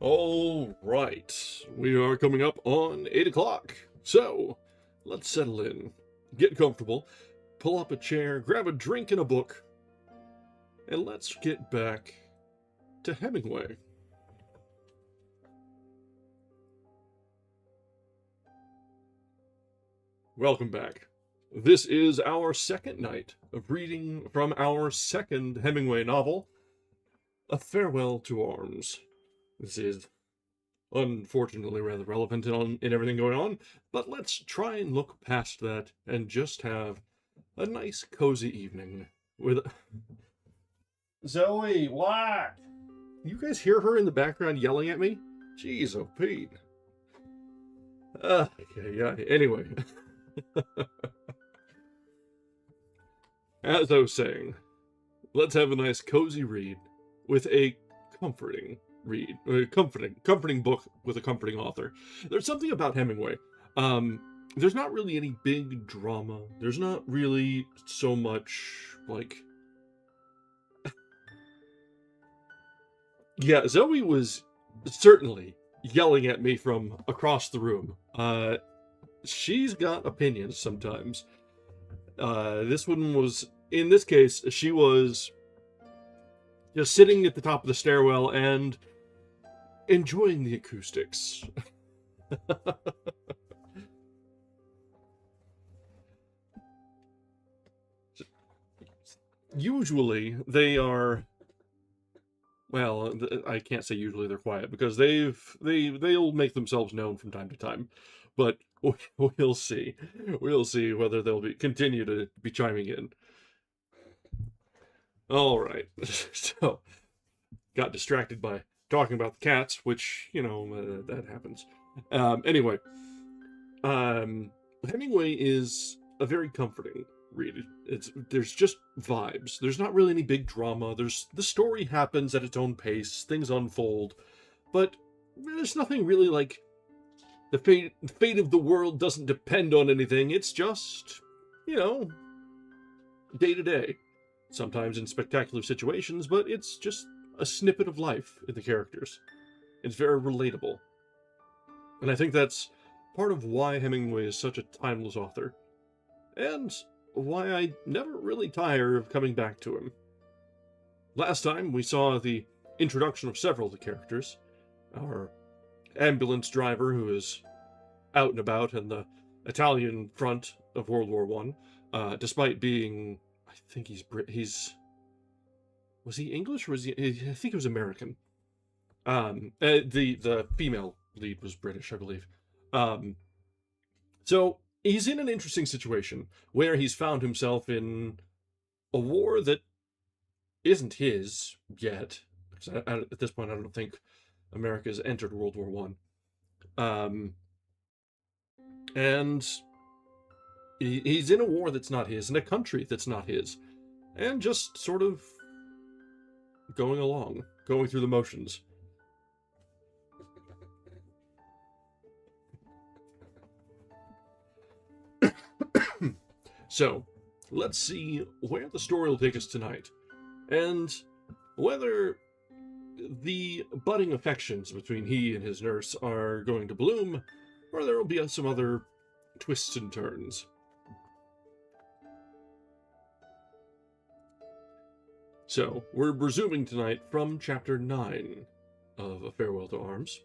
All right, we are coming up on 8 o'clock, so let's settle in, get comfortable, pull up a chair, grab a drink and a book, and let's get back to Hemingway. Welcome back. This is our second night of reading from our second Hemingway novel, A Farewell to Arms. This is unfortunately rather relevant in everything going on, but let's try and look past that and just have a nice cozy evening with... Zoe, what? You guys hear her in the background yelling at me? Jeez, oh Pete. Okay, yeah, anyway. As I was saying, let's have a nice cozy read with a comforting read, comforting book with a comforting author. There's something about Hemingway. There's not really any big drama. There's not really so much, like... Yeah, Zoe was certainly yelling at me from across the room. She's got opinions sometimes. This one was, in this case, she was just sitting at the top of the stairwell and enjoying the acoustics. Usually, they are... Well, I can't say usually they're quiet, because they'll make themselves known from time to time. But we'll see. We'll see whether they'll continue to be chiming in. All right. So, got distracted by talking about the cats, which, you know, that happens. Anyway, Hemingway is a very comforting read. There's just vibes. There's not really any big drama. The story happens at its own pace. Things unfold, but there's nothing really like the fate of the world doesn't depend on anything. It's just, you know, day to day. Sometimes in spectacular situations, but it's just a snippet of life in the characters. It's very relatable. And I think that's part of why Hemingway is such a timeless author. And why I never really tire of coming back to him. Last time, we saw the introduction of several of the characters. Our ambulance driver, who is out and about in the Italian front of World War I, despite being... I think was he English or was he... I think he was American. The female lead was British, I believe. So, he's in an interesting situation where he's found himself in a war that isn't his yet. Because at this point, I don't think America's entered World War I. And he's in a war that's not his, in a country that's not his, and just sort of going along, going through the motions. So, let's see where the story will take us tonight, and whether the budding affections between he and his nurse are going to bloom, or there will be some other twists and turns. So, we're resuming tonight from Chapter 9 of A Farewell to Arms.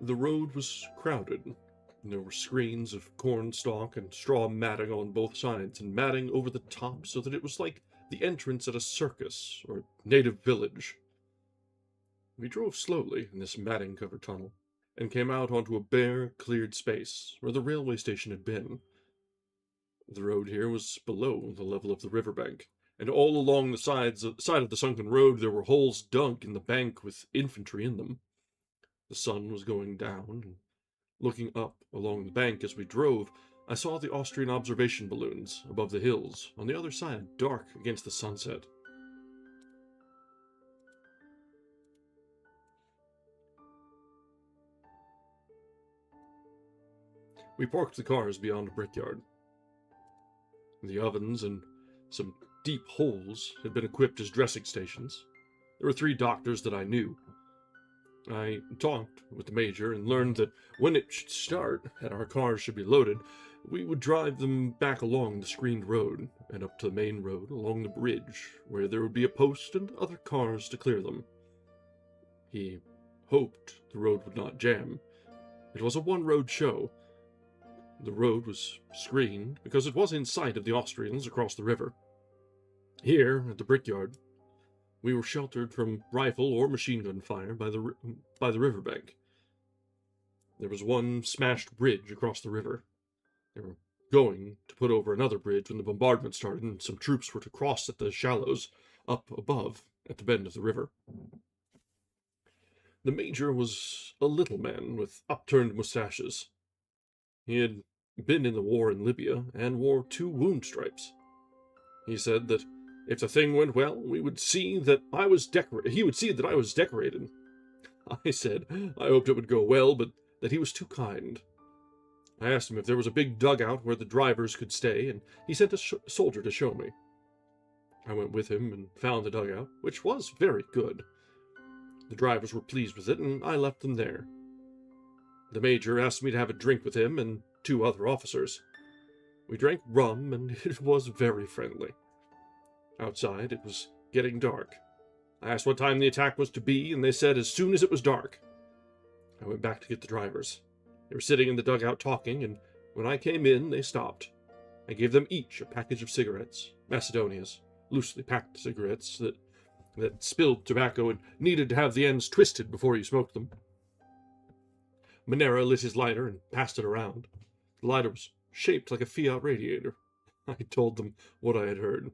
The road was crowded. There were screens of corn stalk and straw matting on both sides, and matting over the top so that it was like the entrance at a circus or native village. We drove slowly in this matting-covered tunnel, and came out onto a bare, cleared space where the railway station had been. The road here was below the level of the riverbank, and all along the side of the sunken road there were holes dug in the bank with infantry in them. The sun was going down, and looking up along the bank as we drove, I saw the Austrian observation balloons above the hills, on the other side, dark against the sunset. We parked the cars beyond a brickyard. The ovens and some deep holes had been equipped as dressing stations, There were 3 doctors that I knew. I talked with the major and learned that when it should start and our cars should be loaded, we would drive them back along the screened road and up to the main road along the bridge, where there would be a post and other cars to clear them. He hoped the road would not jam. It was a one-road show. The road was screened because it was in sight of the Austrians across the river. Here, at the brickyard, we were sheltered from rifle or machine gun fire by the riverbank. There was one smashed bridge across the river. They were going to put over another bridge when the bombardment started, and some troops were to cross at the shallows up above at the bend of the river. The major was a little man with upturned mustaches. He had been in the war in Libya and wore 2 wound stripes. He said that if the thing went well, he would see that I was decorated. I said I hoped it would go well, but that he was too kind. I asked him if there was a big dugout where the drivers could stay, and he sent a soldier to show me. I went with him and found the dugout, which was very good. The drivers were pleased with it, and I left them there. The major asked me to have a drink with him and 2 other officers. We drank rum, and it was very friendly. Outside, it was getting dark. I asked what time the attack was to be, and they said as soon as it was dark. I went back to get the drivers. They were sitting in the dugout talking, and when I came in, they stopped. I gave them each a package of cigarettes, Macedonias, loosely packed cigarettes that spilled tobacco and needed to have the ends twisted before you smoked them. Monera lit his lighter and passed it around. The lighter was shaped like a Fiat radiator. I told them what I had heard.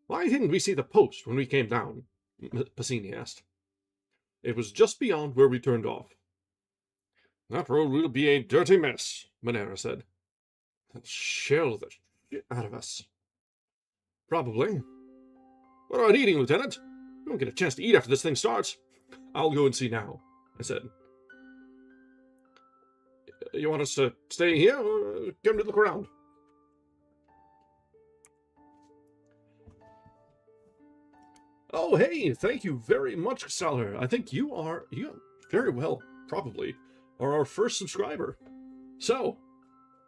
"Why didn't we see the post when we came down?" Passini asked. "It was just beyond where we turned off." "That road will be a dirty mess," Monera said. "They'll shell the shit out of us." "Probably. What about eating, Lieutenant? We won't get a chance to eat after this thing starts." "I'll go and see now," I said. "You want us to stay here, or come to look around?" "Oh, hey, thank you very much, Salar. I think you very well, probably, are our first subscriber. So,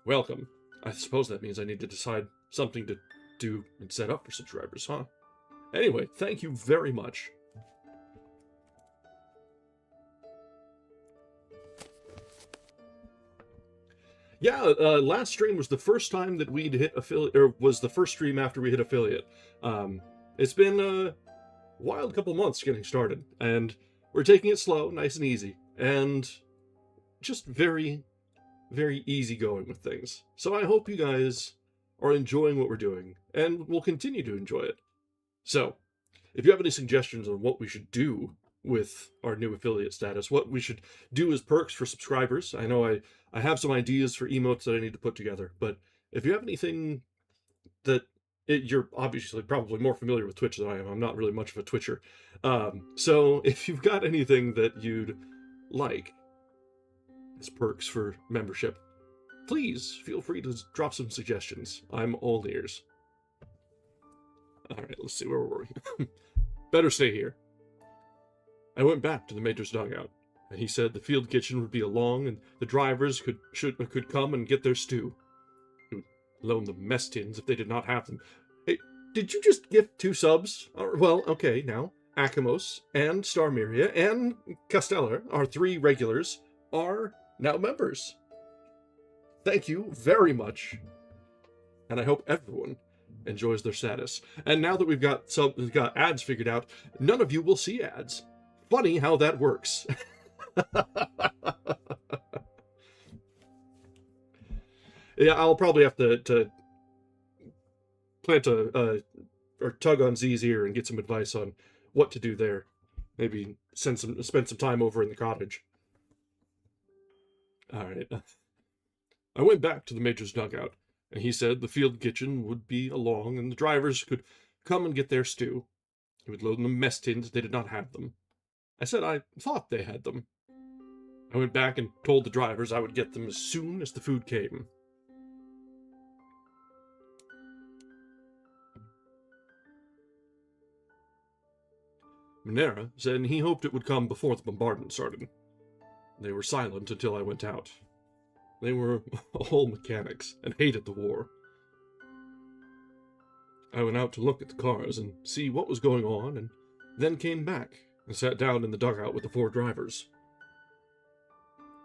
welcome. I suppose that means I need to decide something to do and set up for subscribers, huh? Anyway, thank you very much." Yeah, last stream was the first time that we'd hit affiliate, or was the first stream after we hit affiliate. It's been a wild couple months getting started, and we're taking it slow, nice and easy, and just very, very easy going with things. So I hope you guys are enjoying what we're doing, and will continue to enjoy it. So, if you have any suggestions on what we should do with our new affiliate status, what we should do as perks for subscribers, I know I have some ideas for emotes that I need to put together, but if you have anything that you're obviously probably more familiar with Twitch than I am. I'm not really much of a Twitcher. So if you've got anything that you'd like as perks for membership, please feel free to drop some suggestions. I'm all ears. Alright, let's see, where were we? Better stay here. I went back to the major's dugout, and he said the field kitchen would be along, and the drivers could come and get their stew. He would loan them mess tins if they did not have them. Hey, did you just gift 2 subs? Well, okay, now, Akamos, and Starmiria, and Castellar, our 3 regulars, are now members. Thank you very much. And I hope everyone enjoys their status. And now that we've got ads figured out, none of you will see ads. Funny how that works. Yeah, I'll probably have to plant or tug on Z's ear and get some advice on what to do there. Maybe spend some time over in the cottage. All right. I went back to the major's dugout, and he said the field kitchen would be along, and the drivers could come and get their stew. He would load them mess tins if they did not have them. I said I thought they had them. I went back and told the drivers I would get them as soon as the food came. Minera said he hoped it would come before the bombardment started. They were silent until I went out. They were all mechanics and hated the war. I went out to look at the cars and see what was going on, and then came back and sat down in the dugout with the 4 drivers.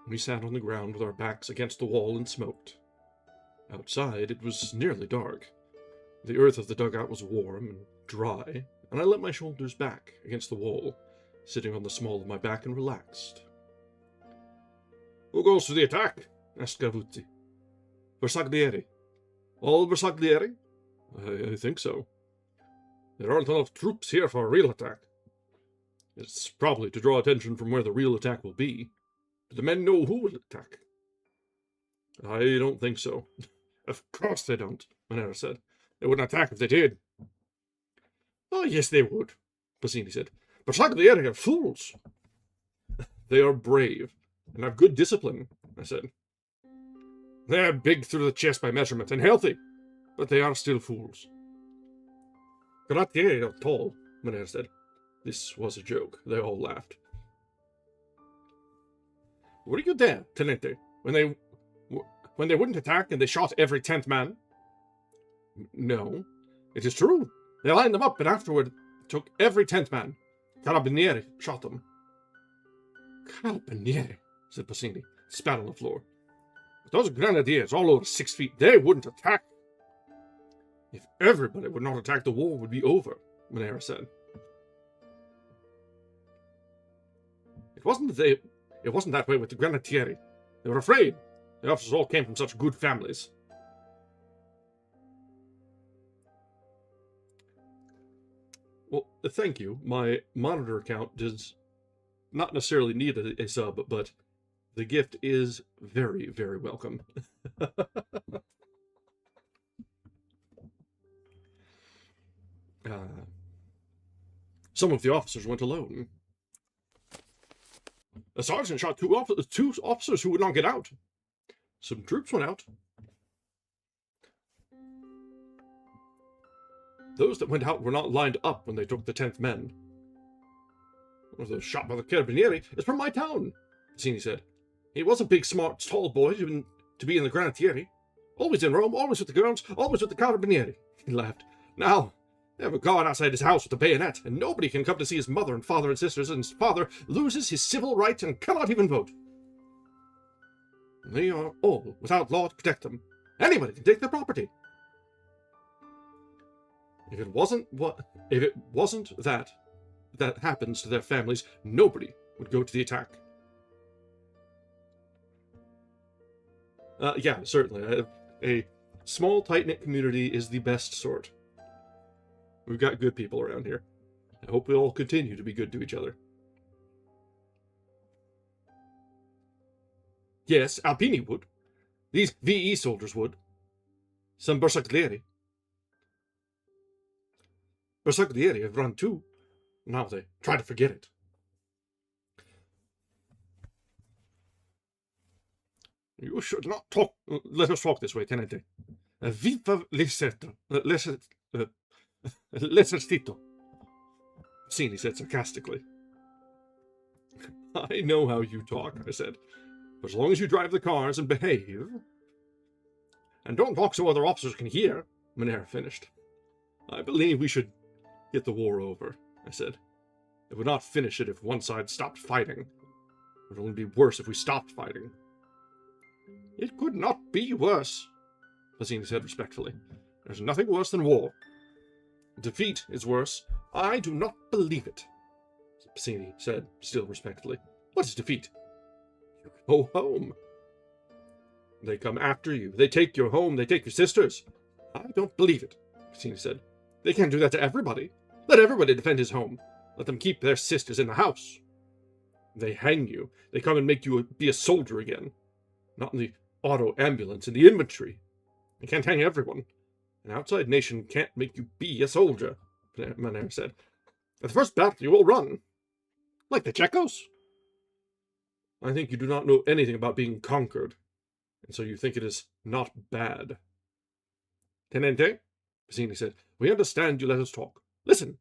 We sat on the ground with our backs against the wall and smoked. Outside, it was nearly dark. The earth of the dugout was warm and dry, and I let my shoulders back against the wall, sitting on the small of my back and relaxed. "Who goes to the attack?" asked Gavuzzi. "Bersaglieri." "All Bersaglieri?" I think so. "There aren't enough troops here for a real attack." "It's probably to draw attention from where the real attack will be. Do the men know who will attack?" "I don't think so." "Of course they don't," Minera said. "They wouldn't attack if they did." "Oh, yes, they would," Bassini said. "Bersaglieri are fools." "They are brave, and have good discipline," I said. "They're big through the chest by measurement, and healthy, but they are still fools." "Granatieri are tall," Minera said. This was a joke. They all laughed. "Were you there, Tenente, when they wouldn't attack and they shot every 10th man?" "No." "It is true. They lined them up and afterward took every 10th man. Carabinieri shot them." "Carabinieri," said Bassini, spat on the floor. "But those grenadiers, all over 6 feet, they wouldn't attack." "If everybody would not attack, the war would be over," Minera said. It wasn't that way with the Granatieri. They were afraid. The officers all came from such good families." "Well, thank you. My monitor account does not necessarily need a sub, but the gift is very, very welcome." Some of the officers went alone. "A sergeant shot two officers who would not get out." "Some troops went out." "Those that went out were not lined up when they took the 10th men." "One of those shot by the Carabinieri is from my town," Bassini said. "He was a big, smart, tall boy to be in the Granatieri. Always in Rome, always with the girls, always with the Carabinieri." He laughed. "Now, they have a guard outside his house with a bayonet, and nobody can come to see his mother and father and sisters, and his father loses his civil rights and cannot even vote. They are all without law to protect them. Anybody can take their property. If it wasn't that happens to their families, nobody would go to the attack." Yeah, certainly. A small, tight-knit community is the best sort. We've got good people around here. I hope we all continue to be good to each other. "Yes, Alpini would. These VE soldiers would. Some Bersaglieri. Bersaglieri have run too. Now they try to forget it." "You should not talk. Let us talk this way, Tenente. Viva l'esercito," Bassini said sarcastically. "I know how you talk," I said. "But as long as you drive the cars and behave—" "And don't talk so other officers can hear," Minera finished. "I believe we should get the war over," I said. "It would not finish it if one side stopped fighting. It would only be worse if we stopped fighting." "It could not be worse," Bassini said respectfully. "There's nothing worse than war. Defeat is worse." "I do not believe it," Bassini said, still respectfully. "What is defeat?" "You go home." "They come after you. They take your home. They take your sisters." "I don't believe it," Bassini said. "They can't do that to everybody. Let everybody defend his home. Let them keep their sisters in the house. They hang you. They come and make you be a soldier again. Not in the auto ambulance, in the infantry. They can't hang everyone. An outside nation can't make you be a soldier," Minera said. "At the first battle you will run. Like the Czechos." "I think you do not know anything about being conquered, and so you think it is not bad." "Tenente," Bassini said, "we understand you let us talk. Listen.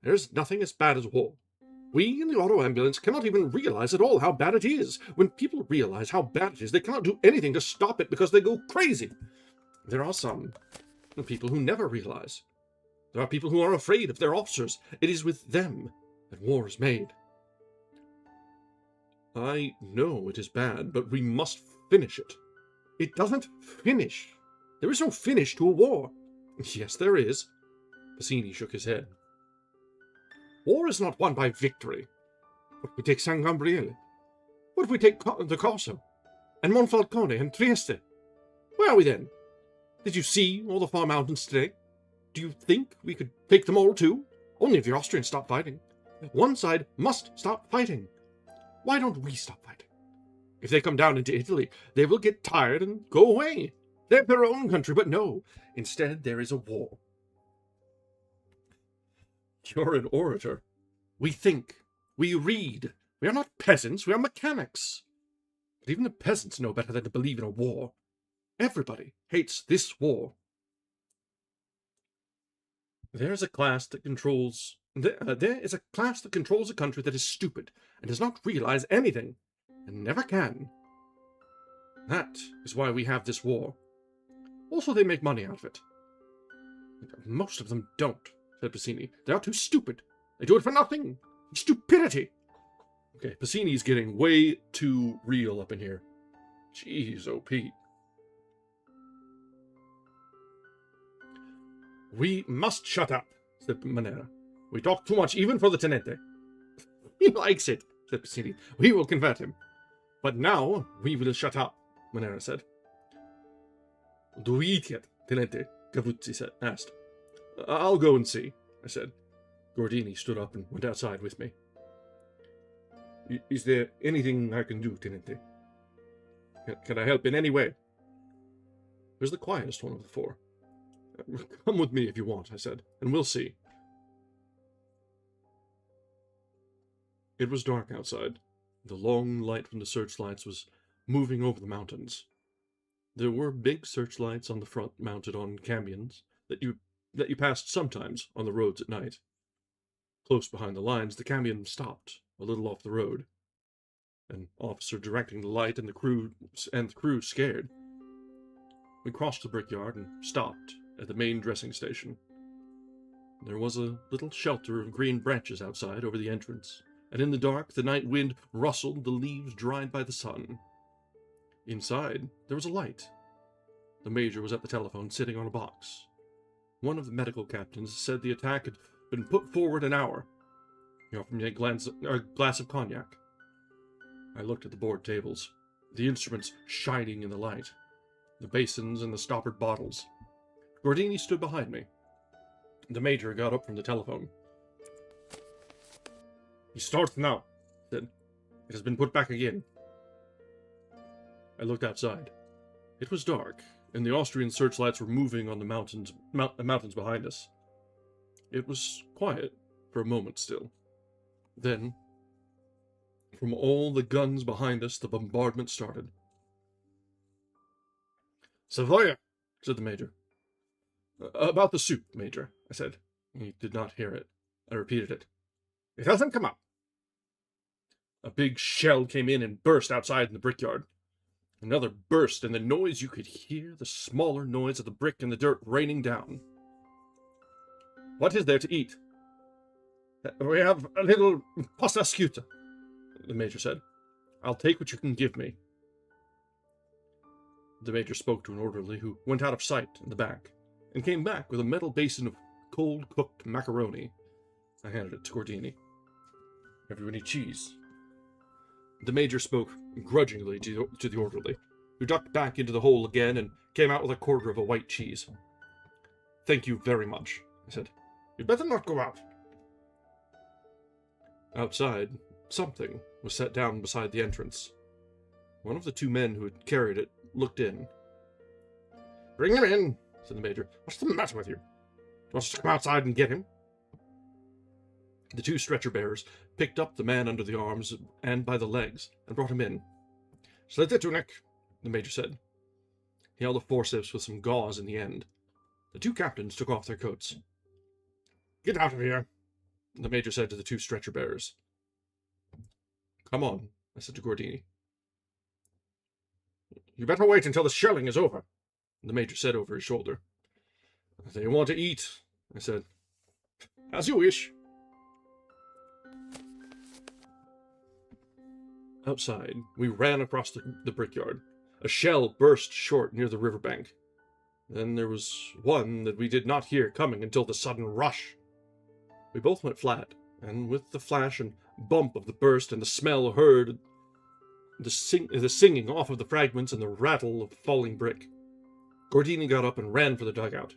There's nothing as bad as war. We in the auto ambulance cannot even realize at all how bad it is. When people realize how bad it is, they cannot do anything to stop it because they go crazy. There are some people who never realize. There are people who are afraid of their officers. It is with them that war is made. I know it is bad, but we must finish it. It doesn't finish. There is no finish to a war. Yes, there is. Bassini shook his head. War is not won by victory. What if we take San Gabriele? What if we take the Corso? And Monfalcone and Trieste? Where are we then? Did you see all the far mountains today? Do you think we could take them all too? Only if the Austrians stop fighting. One side must stop fighting. Why don't we stop fighting? If they come down into Italy, they will get tired and go away. They have their own country, but no. Instead, there is a war. You're an orator. We think. We read. We are not peasants. We are mechanics. But even the peasants know better than to believe in a war. Everybody hates this war. There is a class that controls a country that is stupid and does not realize anything, and never can. That is why we have this war. Also, they make money out of it. Most of them don't, said Bassini. They are too stupid. They do it for nothing. Stupidity. Okay, Bassini's getting way too real up in here. Jeez, oh Pete. We must shut up, said Manera. We talk too much, even for the Tenente. He likes it, said Bassini. We will convert him. But now we will shut up, Manera said. Do we eat yet, Tenente? Cavuzzi asked. I'll go and see, I said. Gordini stood up and went outside with me. Is there anything I can do, Tenente? Can I help in any way? He was the quietest one of the four. Come with me if you want, I said, and we'll see. It was dark outside. The long light from the searchlights was moving over the mountains. There were big searchlights on the front mounted on camions that you passed sometimes on the roads at night. Close behind the lines, the camion stopped, a little off the road. An officer directing the light and the crew scared. We crossed the brickyard and stopped at the main dressing station. There was a little shelter of green branches outside over the entrance, and in the dark the night wind rustled the leaves dried by the sun. Inside there was a light. The major was at the telephone, sitting on a box. One of the medical captains said the attack had been put forward an hour. He offered me a glass of cognac. I looked at the board tables, the instruments shining in the light, the basins and the stoppered bottles. Gordini stood behind me. The major got up from the telephone. "He starts now," he said. "It has been put back again." I looked outside. It was dark, and the Austrian searchlights were moving on the mountains behind us. It was quiet for a moment still. Then, from all the guns behind us, the bombardment started. "Savoia," said the major. "About the soup, Major," I said. He did not hear it. I repeated it. "It hasn't come up." A big shell came in and burst outside in the brickyard. Another burst, and the noise you could hear, the smaller noise of the brick and the dirt raining down. "What is there to eat?" "We have a little pasta asciutta," the major said. "I'll take what you can give me." The major spoke to an orderly who went out of sight in the back, and came back with a metal basin of cold-cooked macaroni. I handed it to Gordini. "Have you any cheese?" The major spoke grudgingly to the orderly, who ducked back into the hole again and came out with a quarter of a white cheese. "Thank you very much," I said. "You'd better not go out." Outside, something was set down beside the entrance. One of the two men who had carried it looked in. "Bring him in," said the major. "What's the matter with you? Do you want us to come outside and get him?" The two stretcher-bearers picked up the man under the arms and by the legs and brought him in. "Slit the tunic," the major said. He held a forceps with some gauze in the end. The two captains took off their coats. "Get out of here," the Major said to the 2 stretcher bearers. "Come on," I said to Gordini. "You better wait until the shelling is over," the Major said over his shoulder. "They want to eat," I said. "As you wish." Outside, we ran across the brickyard. A shell burst short near the riverbank. Then there was one that we did not hear coming until the sudden rush. We both went flat, and with the flash and bump of the burst and the smell heard the singing off of the fragments and the rattle of falling brick. Gordini got up and ran for the dugout.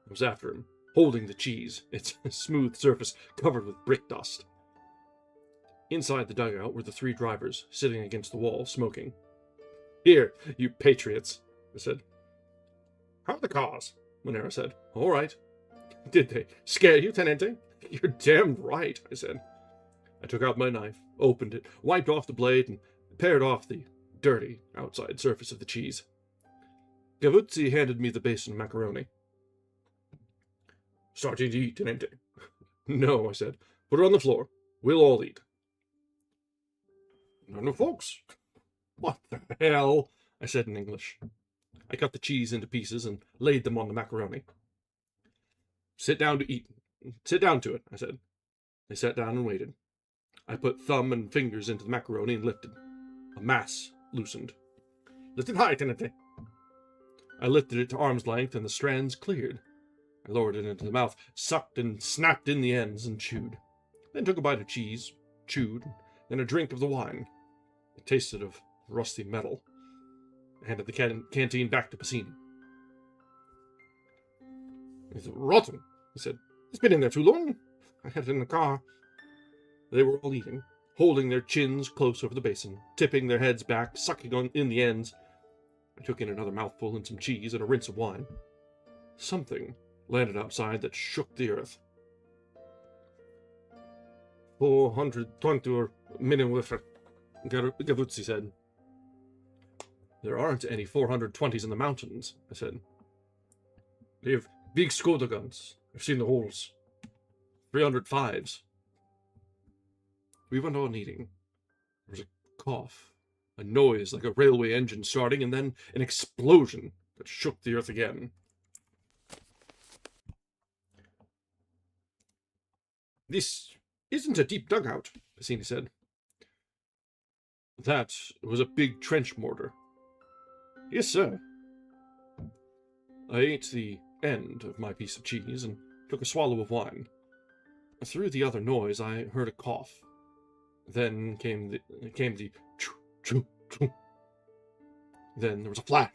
I was after him, holding the cheese, its smooth surface covered with brick dust. Inside the dugout were the 3 drivers, sitting against the wall, smoking. "Here, you patriots," I said. "How are the cars?" Monero said. "All right." "Did they scare you, Tenente?" "You're damn right," I said. I took out my knife, opened it, wiped off the blade, and pared off the dirty outside surface of the cheese. Gavuzzi handed me the basin of macaroni. "Starting to eat, Tenente?" "No," I said. "Put it on the floor. We'll all eat." "None of folks." "What the hell?" I said in English. I cut the cheese into pieces and laid them on the macaroni. Sit down to eat. "Sit down to it," I said. They sat down and waited. I put thumb and fingers into the macaroni and lifted. A mass loosened. "Lift it high, Tenente." I lifted it to arm's length, and the strands cleared. I lowered it into the mouth, sucked and snapped in the ends, and chewed. Then took a bite of cheese, chewed, then a drink of the wine. It tasted of rusty metal. I handed the canteen back to Passini. "It's rotten," he said. "It's been in there too long. I had it in the car." They were all eating, holding their chins close over the basin, tipping their heads back, sucking in the ends. I took in another mouthful and some cheese and a rinse of wine. Something landed outside that shook the earth. 420 or milliliter, Gavuzzi said. "There aren't any 420s in the mountains," I said. "They have big Skoda guns. I've seen the holes. 305s. We went on eating. There was a cough, a noise like a railway engine starting, and then an explosion that shook the earth again. "This isn't a deep dugout," Passini said. "That was a big trench mortar." "Yes, sir." I ate the end of my piece of cheese and took a swallow of wine. Through the other noise, I heard a cough. Then came the choo, choo, choo. Then there was a flash.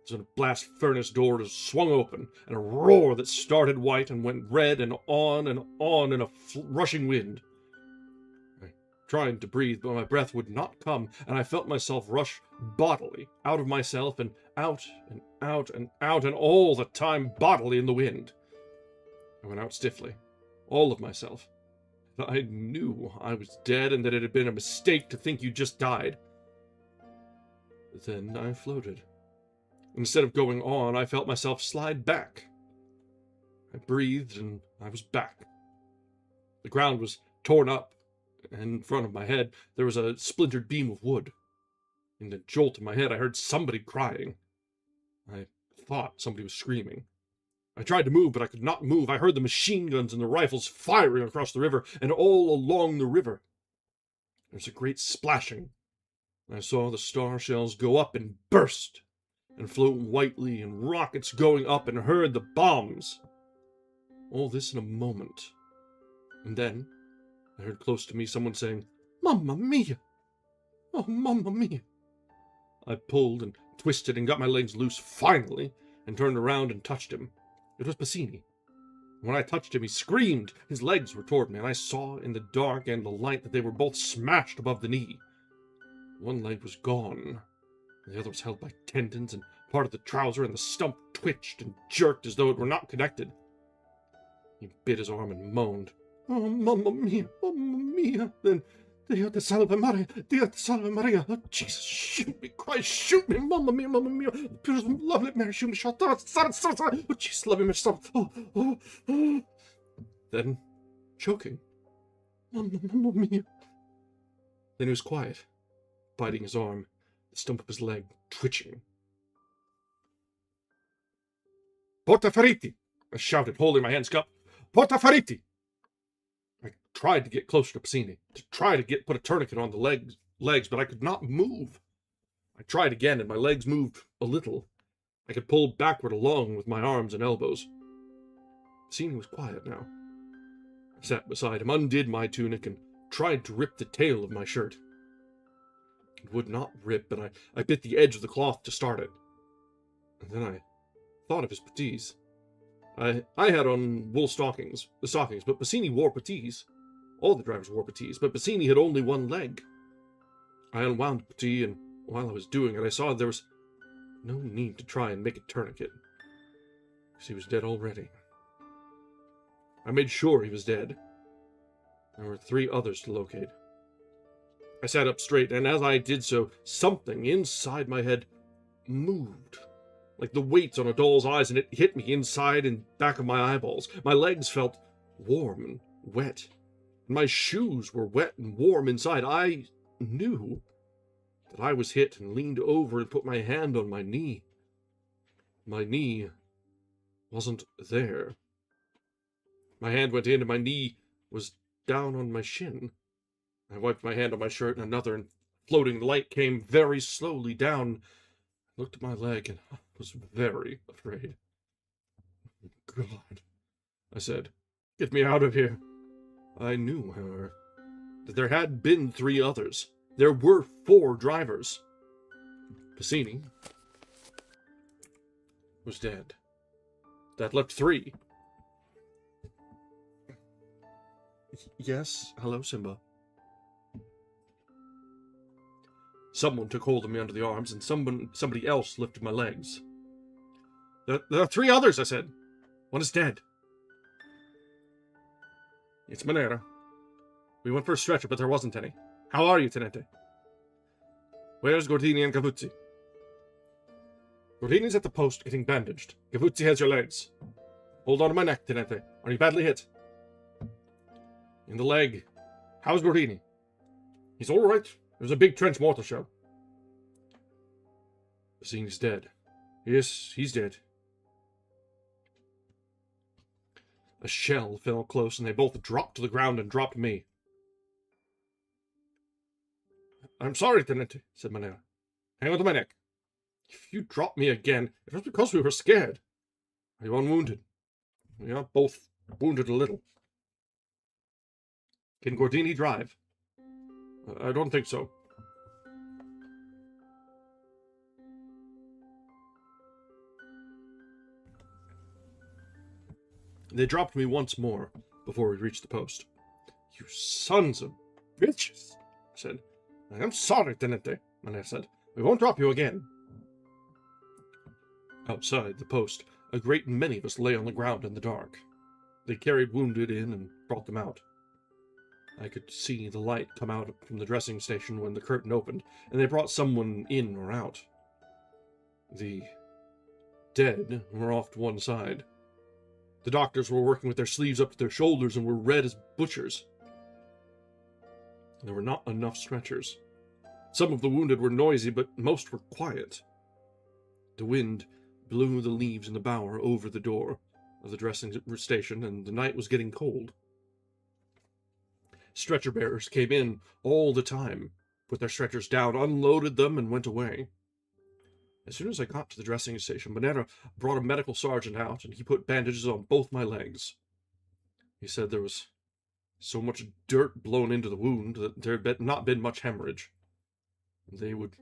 As when a blast furnace door is swung open, and a roar that started white and went red and on in a rushing wind. I tried to breathe, but my breath would not come, and I felt myself rush bodily out of myself and out and out and out, and all the time bodily in the wind. I went out stiffly, all of myself. I knew I was dead and that it had been a mistake to think you just died. Then I floated. Instead of going on, I felt myself slide back. I breathed and I was back. The ground was torn up, and in front of my head there was a splintered beam of wood. In the jolt in my head I heard somebody crying. I thought somebody was screaming. I tried to move, but I could not move. I heard the machine guns and the rifles firing across the river and all along the river. There was a great splashing. I saw the star shells go up and burst and float whitely, and rockets going up, and heard the bombs. All this in a moment. And then I heard close to me someone saying, "Mamma mia! Oh, mamma mia!" I pulled and twisted and got my legs loose finally, and turned around and touched him. It was Passini. When I touched him, he screamed. His legs were toward me, and I saw in the dark and the light that they were both smashed above the knee. One leg was gone. The other was held by tendons, and part of the trouser and the stump twitched and jerked as though it were not connected. He bit his arm and moaned, "Oh, mamma mia, mamma mia!" Then, "Dio te salve Maria, Dio te salve Maria!" "Oh, Jesus, shoot me, Christ, shoot me, mamma mia, beautiful, lovely Mary, shoot me, oh, Jesus, love me, stop, oh. Then choking. Mamma mia. Then he was quiet, biting his arm, the stump of his leg twitching. Porta feriti! I shouted, holding my hands cupped. Porta feriti! I tried to get closer to Piscini, to try to put a tourniquet on the legs, but I could not move. I tried again, and my legs moved a little. I could pull backward along with my arms and elbows. Piscini was quiet now. I sat beside him, undid my tunic, and tried to rip the tail of my shirt. It would not rip, and I bit the edge of the cloth to start it. And then I thought of his puttees. I had on wool stockings, but Piscini wore puttees. All the drivers wore puttees, but Piscini had only one leg. I unwound the puttee, and while I was doing it, I saw there was no need to try and make a tourniquet, because he was dead already. I made sure he was dead. There were 3 others to locate. I sat up straight, and as I did so, something inside my head moved, like the weights on a doll's eyes, and it hit me inside and back of my eyeballs. My legs felt warm and wet, and my shoes were wet and warm inside. I knew that I was hit and leaned over and put my hand on my knee. My knee wasn't there. My hand went in, and my knee was down on my shin. I wiped my hand on my shirt, and another, and floating light came very slowly down. I looked at my leg, and I was very afraid. God, I said, get me out of here. I knew, however, that there had been 3 others. There were 4 drivers. Piscini was dead. That left 3. Yes, hello, Simba. Someone took hold of me under the arms, and somebody else lifted my legs. There are 3 others, I said. One is dead. It's Manera. We went for a stretcher, but there wasn't any. How are you, Tenente? Where's Gordini and Gavuzzi? Gordini's at the post getting bandaged. Gavuzzi has your legs. Hold on to my neck, Tenente. Are you badly hit? In the leg. How's Gordini? He's all right. There's a big trench mortar shell. Piscini's dead. Yes, he's dead. A shell fell close, and they both dropped to the ground and dropped me. I'm sorry, Tenente, said Manera. Hang on to my neck. If you drop me again, it was because we were scared. Are you unwounded? We are both wounded a little. Can Gordini drive? I don't think so. They dropped me once more before we reached the post. You sons of bitches, I said. I am sorry, Tenente, Manera said. We won't drop you again. Outside the post, a great many of us lay on the ground in the dark. They carried wounded in and brought them out. I could see the light come out from the dressing station when the curtain opened, and they brought someone in or out. The dead were off to one side. The doctors were working with their sleeves up to their shoulders and were red as butchers. There were not enough stretchers. Some of the wounded were noisy, but most were quiet. The wind blew the leaves in the bower over the door of the dressing station, and the night was getting cold. Stretcher bearers came in all the time, put their stretchers down, unloaded them, and went away. As soon as I got to the dressing station, Manera brought a medical sergeant out, and he put bandages on both my legs. He said there was so much dirt blown into the wound that there had not been much hemorrhage. They would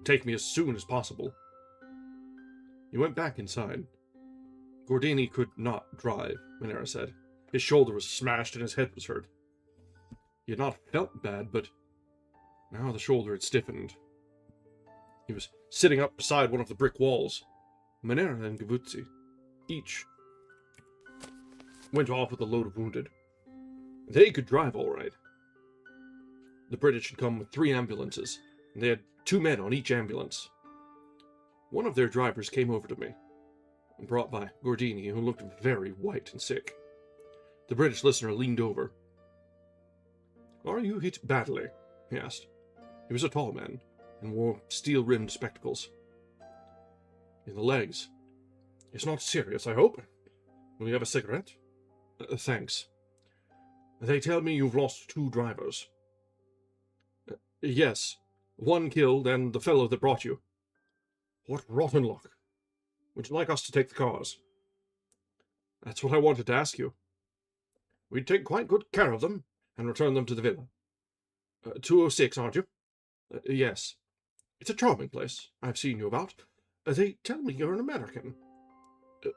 take me as soon as possible. He went back inside. Gordini could not drive, Manera said. His shoulder was smashed and his head was hurt. He had not felt bad, but now the shoulder had stiffened. He was sitting up beside one of the brick walls. Manera and Gavuzzi each went off with a load of wounded. They could drive all right. The British had come with 3 ambulances, and they had 2 men on each ambulance. One of their drivers came over to me, brought by Gordini, who looked very white and sick. The British listener leaned over, "Are you hit badly?" he asked. He was a tall man, and wore steel-rimmed spectacles. "In the legs. It's not serious, I hope. Will you have a cigarette?" Thanks. They tell me you've lost 2 drivers." Yes. 1 killed, and the fellow that brought you." "What rotten luck. Would you like us to take the cars?" "That's what I wanted to ask you." "We'd take quite good care of them, and return them to the villa." 206, aren't you?" Yes. "It's a charming place. I've seen you about. They tell me you're an American."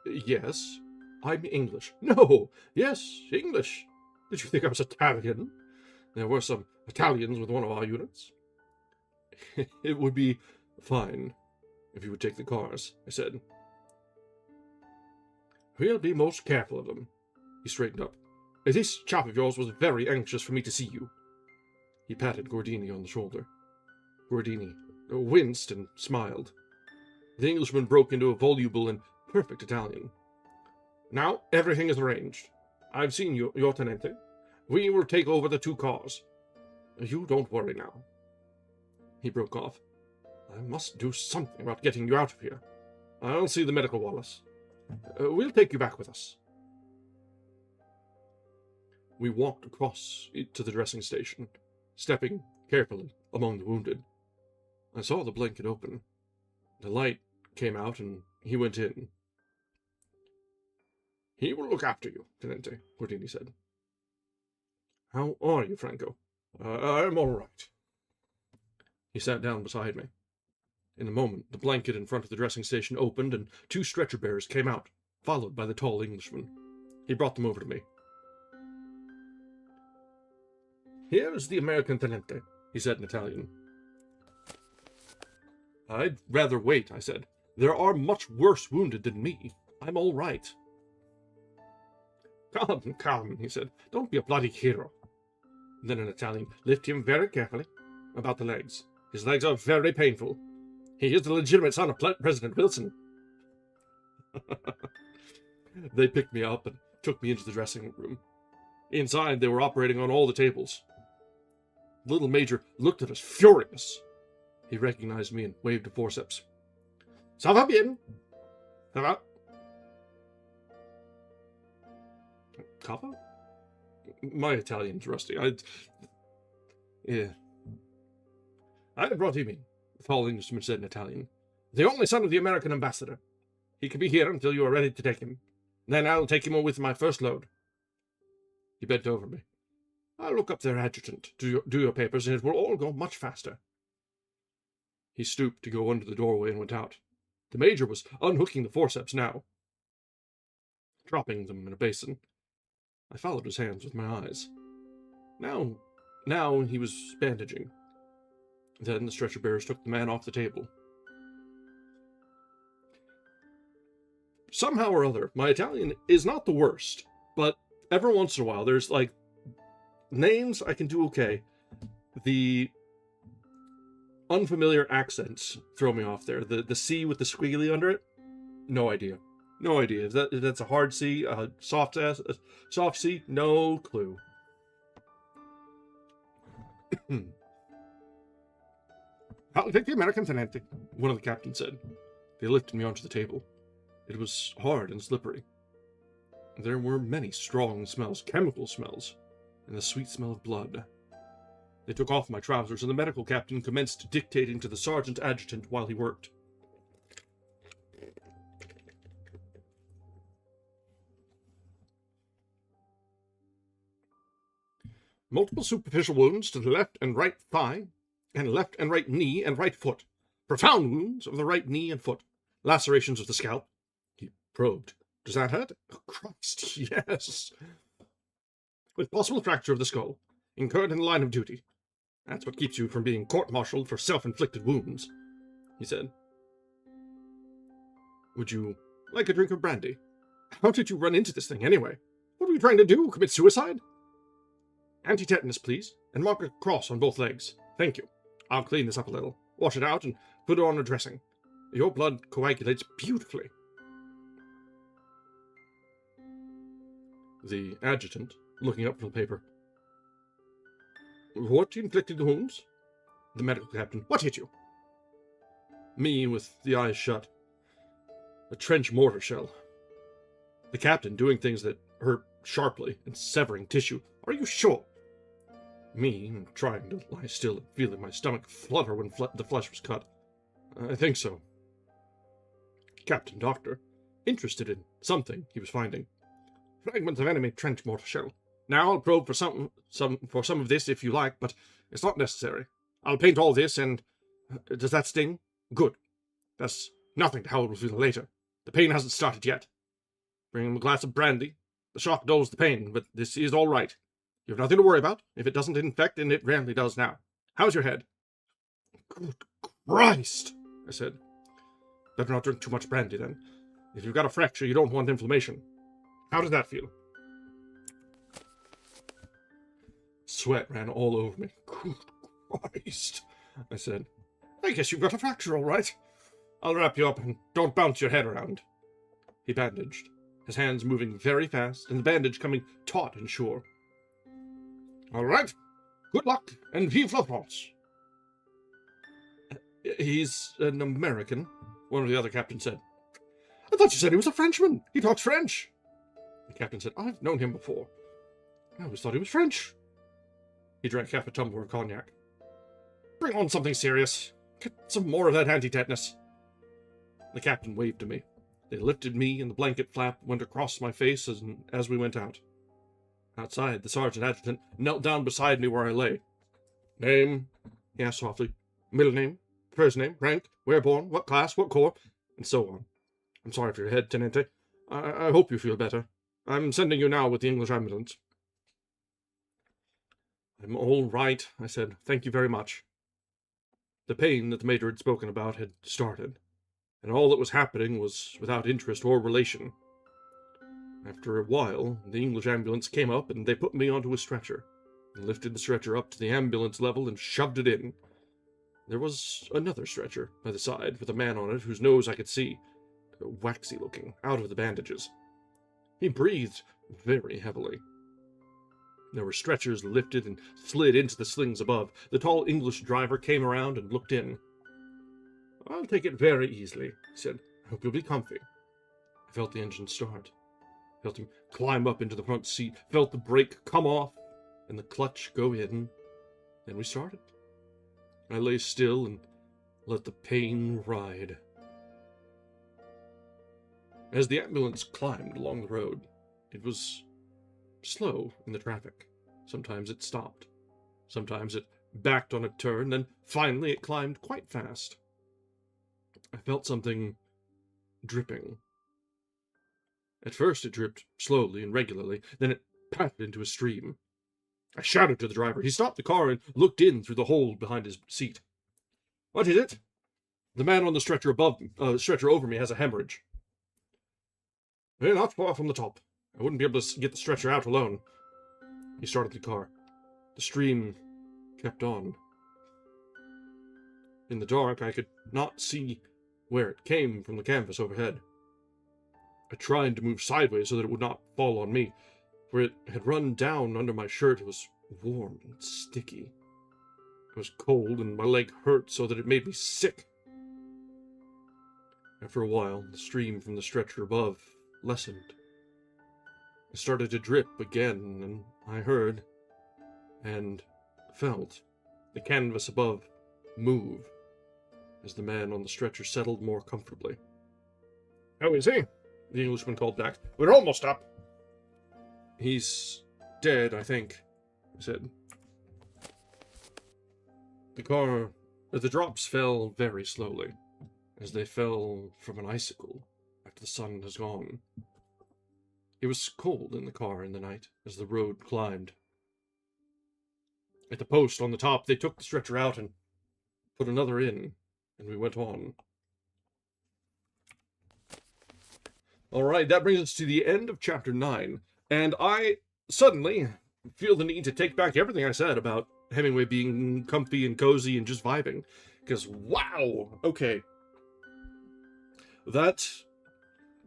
Yes. "I'm English." "No! Yes, English. Did you think I was Italian? There were some Italians with one of our units." "It would be fine if you would take the cars," I said. "We'll be most careful of them." He straightened up. "This chap of yours was very anxious for me to see you." He patted Gordini on the shoulder. Gordini winced and smiled. The Englishman broke into a voluble and perfect Italian. "Now everything is arranged. I've seen your tenente. We will take over the 2 cars. You don't worry now." He broke off. "I must do something about getting you out of here. I'll see the medical Wallace. We'll take you back with us." We walked across to the dressing station, stepping carefully among the wounded. I saw the blanket open. The light came out, and he went in. "He will look after you, Tenente," Gordini said. "How are you, Franco?" "I'm all right." He sat down beside me. In a moment, the blanket in front of the dressing station opened, and 2 stretcher bearers came out, followed by the tall Englishman. He brought them over to me. "Here is the American Tenente," he said in Italian. "I'd rather wait," I said. "There are much worse wounded than me. I'm all right." Come," he said. "Don't be a bloody hero." Then in Italian, "Lift him very carefully. About the legs. His legs are very painful. He is the legitimate son of President Wilson." They picked me up and took me into the dressing room. Inside, they were operating on all the tables. The little major looked at us furious. He recognized me and waved a forceps. "Ça va bien? Ça va?" "Cava?" My Italian's rusty. Yeah. "I brought him in," the tall Englishman said in Italian. "The only son of the American ambassador. He can be here until you are ready to take him. Then I'll take him with my first load." He bent over me. "I'll look up their adjutant, do your papers, and it will all go much faster." He stooped to go under the doorway and went out. The major was unhooking the forceps now, dropping them in a basin. I followed his hands with my eyes. Now he was bandaging. Then the stretcher bearers took the man off the table. Somehow or other, my Italian is not the worst, but every once in a while there's like names I can do okay. The unfamiliar accents throw me off there. The C with the squiggly under it, no idea. No idea. If that's a hard C, a soft S, a soft C, no clue. "I'll take the American Tenente," one of the captains said. They lifted me onto the table. It was hard and slippery. There were many strong smells, chemical smells, and the sweet smell of blood. They took off my trousers, and the medical captain commenced dictating to the sergeant adjutant while he worked. "Multiple superficial wounds to the left and right thigh, and left and right knee and right foot. Profound wounds of the right knee and foot. Lacerations of the scalp." He probed. "Does that hurt?" "Oh, Christ, yes." "With possible fracture of the skull. Incurred in the line of duty. That's what keeps you from being court-martialed for self-inflicted wounds," he said. "Would you like a drink of brandy? How did you run into this thing, anyway? What were you trying to do? Commit suicide?" "Anti-tetanus, please, and mark a cross on both legs. Thank you. I'll clean this up a little, wash it out, and put it on a dressing. Your blood coagulates beautifully." The adjutant, looking up from the paper. What inflicted the wounds? The medical captain. What hit you? Me, with the eyes shut. A trench mortar shell. The captain, doing things that hurt sharply and severing tissue. Are you sure? Me, trying to lie still and feeling my stomach flutter when the flesh was cut. I think so. Captain Doctor, interested in something he was finding. Fragments of enemy trench mortar shell. Now I'll probe for some of this if you like, but it's not necessary. I'll paint all this and... Does that sting? Good. That's nothing to how it will feel later. The pain hasn't started yet. Bring him a glass of brandy. The shock dulls the pain, but this is all right. You have nothing to worry about if it doesn't infect, and it rarely does now. How's your head? Good Christ, I said. Better not drink too much brandy, then. If you've got a fracture, you don't want inflammation. How does that feel? Sweat ran all over me. Good Christ, I said. I guess you've got a fracture, all right. I'll wrap you up and don't bounce your head around. He bandaged, his hands moving very fast, and the bandage coming taut and sure. All right. Good luck, and vive la France. He's an American, one of the other captains said. I thought you said he was a Frenchman. He talks French. The captain said, I've known him before. I always thought he was French. He drank half a tumbler of cognac. Bring on something serious. Get some more of that anti-tetanus. The captain waved to me. They lifted me, and the blanket flap went across my face as we went out. Outside, the sergeant adjutant knelt down beside me where I lay. Name? He asked softly. Middle name? First name? Rank? Where born? What class? What corps? And so on. I'm sorry for your head, Tenente. I hope you feel better. I'm sending you now with the English ambulance. I'm all right, I said. Thank you very much. The pain that the major had spoken about had started, and all that was happening was without interest or relation. After a while, the English ambulance came up, and they put me onto a stretcher, and lifted the stretcher up to the ambulance level and shoved it in. There was another stretcher by the side, with a man on it whose nose I could see, waxy-looking, out of the bandages. He breathed very heavily. There were stretchers lifted and slid into the slings above. The tall English driver came around and looked in. I'll take it very easily, he said. I hope you'll be comfy. I felt the engine start. Felt him climb up into the front seat. Felt the brake come off and the clutch go in. Then we started. I lay still and let the pain ride. As the ambulance climbed along the road, it was slow in the traffic. Sometimes it stopped. Sometimes it backed on a turn, then finally it climbed quite fast. I felt something dripping. At first it dripped slowly and regularly, then it pattered into a stream. I shouted to the driver. He stopped the car and looked in through the hole behind his seat. What is it? The man on the stretcher stretcher over me has a hemorrhage. We're not far from the top. I wouldn't be able to get the stretcher out alone. He started the car. The stream kept on. In the dark, I could not see where it came from the canvas overhead. I tried to move sideways so that it would not fall on me, for it had run down under my shirt. It was warm and sticky. It was cold, and my leg hurt so that it made me sick. After a while, the stream from the stretcher above lessened. It started to drip again, and I heard and felt the canvas above move as the man on the stretcher settled more comfortably. How is he? The Englishman called back. We're almost up. He's dead, I think, I said. The drops fell very slowly, as they fell from an icicle after the sun has gone. It was cold in the car in the night, as the road climbed. At the post on the top, they took the stretcher out and put another in, and we went on. All right, that brings us to the end of Chapter 9, and I suddenly feel the need to take back everything I said about Hemingway being comfy and cozy and just vibing, because wow, okay.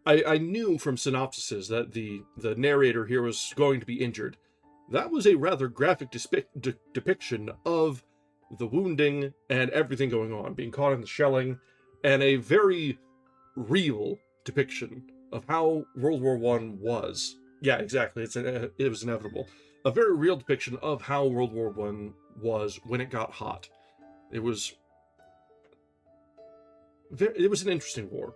I knew from synopsises that the narrator here was going to be injured, that was a rather graphic depiction of the wounding and everything going on, being caught in the shelling, and a very real depiction of how World War I was. Yeah, exactly. It was inevitable. A very real depiction of how World War I was when it got hot. It was an interesting war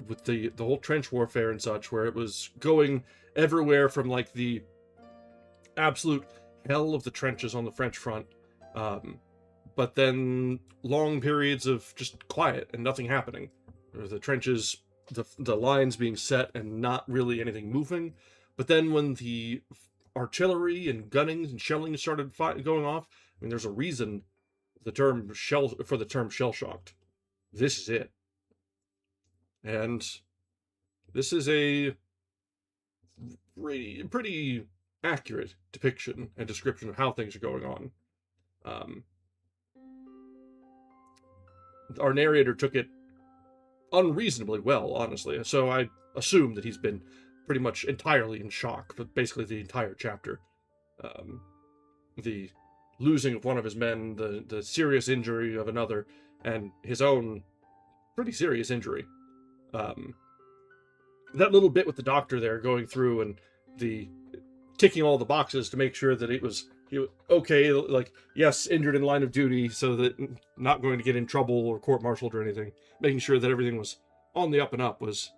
with the whole trench warfare and such, where it was going everywhere from like the absolute hell of the trenches on the French front, but then long periods of just quiet and nothing happening. The trenches, the lines being set and not really anything moving. But then when the artillery and gunning and shelling started going off, I mean, there's a reason the term shell-shocked. This is it. And this is a pretty accurate depiction and description of how things are going on. Our narrator took it unreasonably well, honestly, so I assume that he's been pretty much entirely in shock for basically the entire chapter. The losing of one of his men, the serious injury of another, and his own pretty serious injury. That little bit with the doctor there going through and the ticking all the boxes to make sure that he was okay, like, yes, injured in line of duty, so that not going to get in trouble or court-martialed or anything, making sure that everything was on the up and up was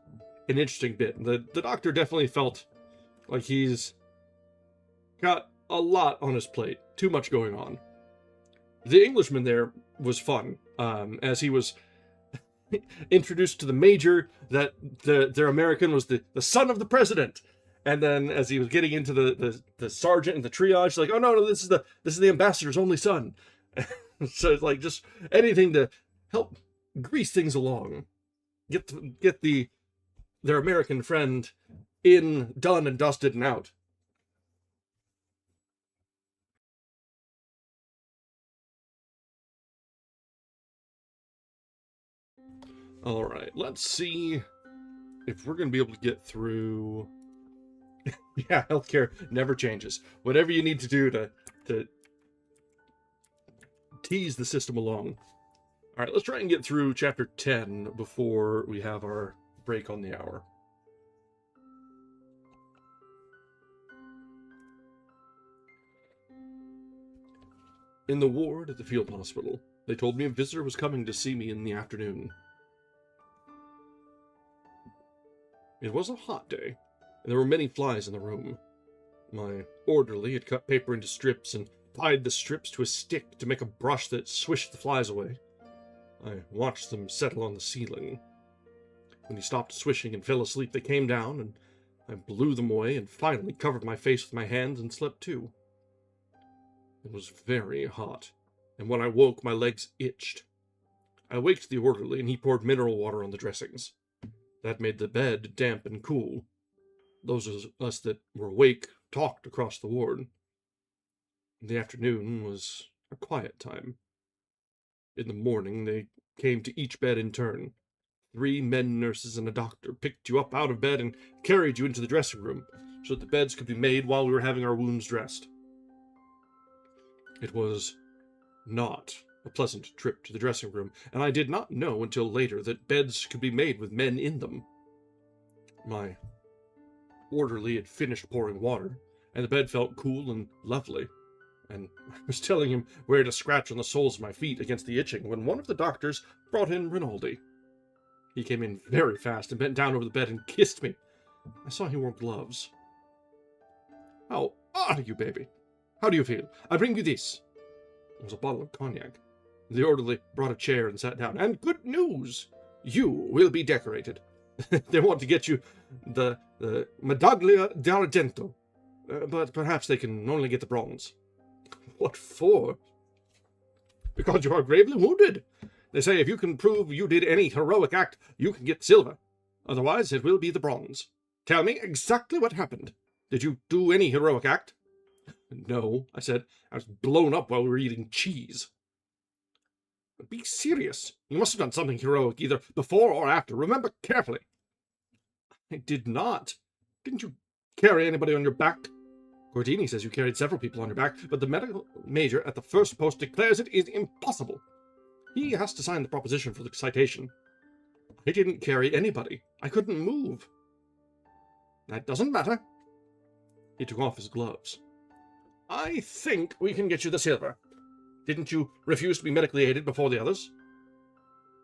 an interesting bit. The doctor definitely felt like he's got a lot on his plate, too much going on. The Englishman there was fun, as he was introduced to the major that their American was the son of the president. And then as he was getting into the sergeant and the triage, like, oh no, this is the ambassador's only son. So it's like just anything to help grease things along. Get their American friend done and dusted and out. All right, let's see if we're going to be able to get through. Yeah, healthcare never changes. Whatever you need to do to tease the system along. All right, let's try and get through chapter 10 before we have our break on the hour. In the ward at the field hospital, they told me a visitor was coming to see me in the afternoon. It was a hot day, and there were many flies in the room. My orderly had cut paper into strips and tied the strips to a stick to make a brush that swished the flies away. I watched them settle on the ceiling. When he stopped swishing and fell asleep, they came down, and I blew them away and finally covered my face with my hands and slept too. It was very hot, and when I woke, my legs itched. I waked the orderly, and he poured mineral water on the dressings. That made the bed damp and cool. Those of us that were awake talked across the ward. The afternoon was a quiet time. In the morning, they came to each bed in turn. 3 men nurses and a doctor picked you up out of bed and carried you into the dressing room so that the beds could be made while we were having our wounds dressed. It was not a pleasant trip to the dressing room, and I did not know until later that beds could be made with men in them. My orderly had finished pouring water, and the bed felt cool and lovely, and I was telling him where to scratch on the soles of my feet against the itching when one of the doctors brought in Rinaldi. He came in very fast and bent down over the bed and kissed me. I saw he wore gloves. "How are you, baby? How do you feel? I bring you this." It was a bottle of cognac. The orderly brought a chair and sat down. "And good news! You will be decorated. They want to get you the Medaglia d'Argento, but perhaps they can only get the bronze." "What for?" "Because you are gravely wounded. They say if you can prove you did any heroic act, you can get silver. Otherwise, it will be the bronze. Tell me exactly what happened. Did you do any heroic act?" "No," I said. "I was blown up while we were eating cheese." "Be serious. You must have done something heroic either before or after. Remember carefully." "I did not. Didn't you carry anybody on your back?" Gordini says you carried several people on your back, but the medical major at the first post declares it is impossible. He has to sign the proposition for the citation. I didn't carry anybody. I couldn't move. That doesn't matter. He took off his gloves. I think we can get you the silver. Didn't you refuse to be medically aided before the others?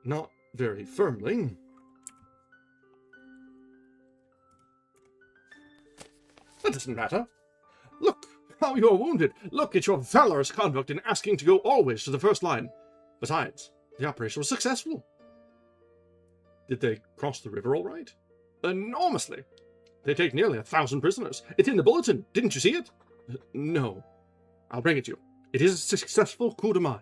Not very firmly. That doesn't matter. Look how you're wounded. Look at your valorous conduct in asking to go always to the first line. Besides, the operation was successful. Did they cross the river all right? Enormously. They take nearly 1,000 prisoners. It's in the bulletin. Didn't you see it? No. I'll bring it to you. It is a successful coup de main.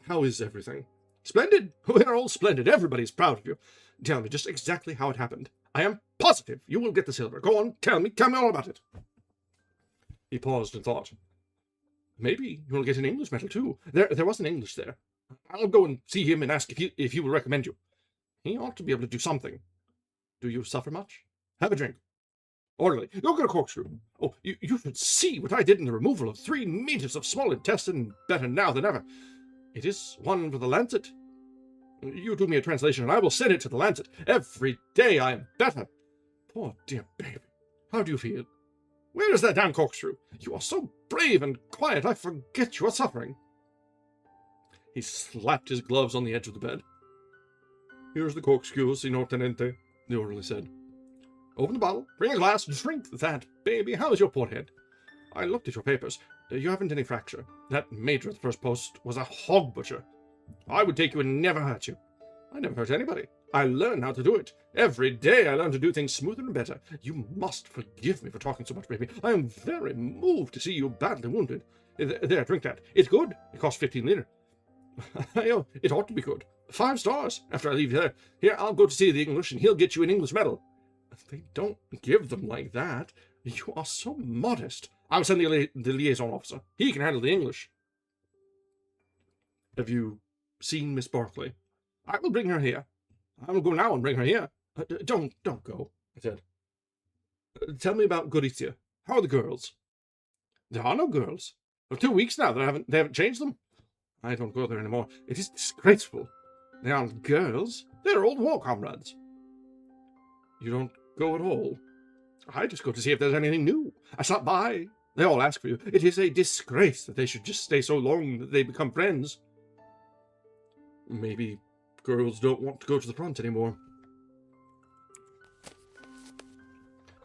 How is everything? Splendid. We're all splendid. Everybody's proud of you. Tell me just exactly how it happened. I am positive you will get the silver. Go on, tell me all about it. He paused and thought. Maybe you'll get an English medal too. There was an English there. I'll go and see him and ask if he will recommend you. He ought to be able to do something. Do you suffer much? Have a drink. Orderly, go get a corkscrew. Oh, you should see what I did in the removal of 3 meters of small intestine, better now than ever. It is one for the Lancet. You do me a translation, and I will send it to the Lancet. Every day I am better. Poor dear baby. How do you feel? Where is that damn corkscrew? You are so brave and quiet, I forget you are suffering. He slapped his gloves on the edge of the bed. Here's the corkscrew, Signor Tenente, the orderly said. Open the bottle, bring a glass, drink that, baby. How is your poor head? I looked at your papers. You haven't any fracture. That major at the first post was a hog butcher. I would take you and never hurt you. I never hurt anybody. I learn how to do it. Every day I learn to do things smoother and better. You must forgive me for talking so much, baby. I am very moved to see you badly wounded. There, drink that. It's good. It costs 15 lire. It ought to be good. 5 stars after I leave there. Here, I'll go to see the English, and he'll get you an English medal. They don't give them like that. You are so modest. I'll send the liaison officer. He can handle the English. Have you seen Miss Barclay? I will bring her here. I will go now and bring her here. Don't go, I said. Tell me about Gorizia. How are the girls? There are no girls. For 2 weeks now they haven't changed them. I don't go there anymore. It is disgraceful. They aren't girls. They're old war comrades. You don't go at all? I just go to see if there's anything new. I stop by. They all ask for you. It is a disgrace that they should just stay so long that they become friends. Maybe girls don't want to go to the front anymore.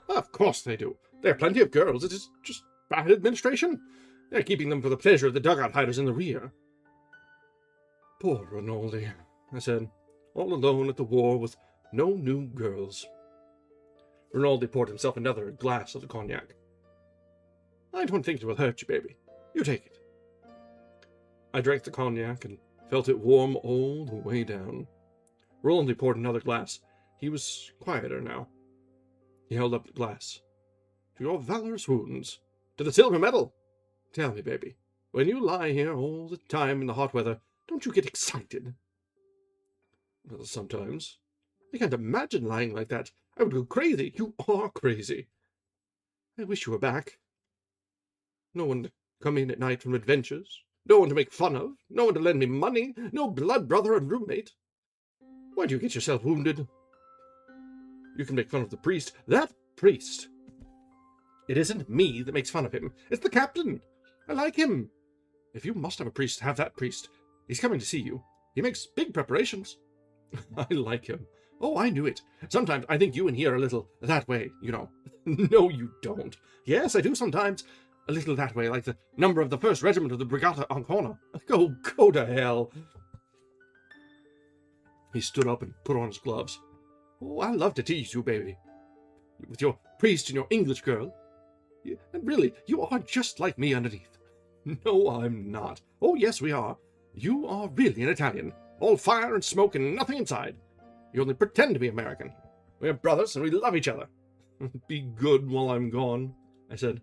Of course they do. There are plenty of girls. It is just bad administration. They're keeping them for the pleasure of the dugout hiders in the rear. Poor Rinaldi, I said, all alone at the war with no new girls. Rinaldi poured himself another glass of the cognac. I don't think it will hurt you, baby. You take it. I drank the cognac and felt it warm all the way down. Rinaldi poured another glass. He was quieter now. He held up the glass. To your valorous wounds. To the silver medal. Tell me, baby, when you lie here all the time in the hot weather, don't you get excited? Well, sometimes. I can't imagine lying like that. I would go crazy. You are crazy. I wish you were back. No one to come in at night from adventures. No one to make fun of. No one to lend me money. No blood brother and roommate. Why do you get yourself wounded? You can make fun of the priest. That priest. It isn't me that makes fun of him. It's the captain. I like him. If you must have a priest, have that priest. He's coming to see you. He makes big preparations. I like him. Oh, I knew it. Sometimes I think you and he are a little that way, you know. No, you don't. Yes, I do sometimes. A little that way, like the number of the 1st Regiment of the Brigata Ancona. Go to hell. He stood up and put on his gloves. Oh, I love to tease you, baby. With your priest and your English girl. And really, you are just like me underneath. No, I'm not. Oh, yes, we are. You are really an Italian. All fire and smoke and nothing inside. You only pretend to be American. We're brothers and we love each other. Be good while I'm gone, I said.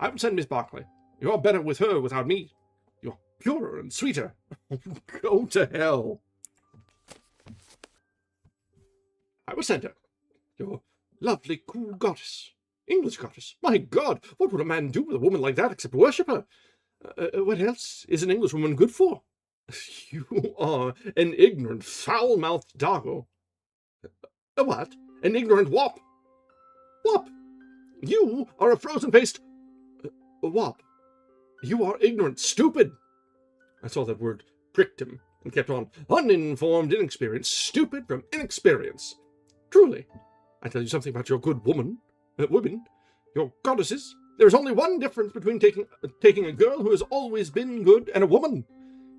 I will send Miss Barclay. You're better with her without me. You're purer and sweeter. Go to hell. I will send her. Your lovely, cool goddess. English goddess? My God, what would a man do with a woman like that except worship her? What else is an Englishwoman good for? You are an ignorant, foul-mouthed doggo. A what? An ignorant wop. Wop! You are a frozen-faced... wop. You are ignorant, stupid. I saw that word pricked him, and kept on. Uninformed, inexperienced, stupid from inexperience. Truly, I tell you something about your good women, your goddesses. There is only one difference between taking a girl who has always been good and a woman.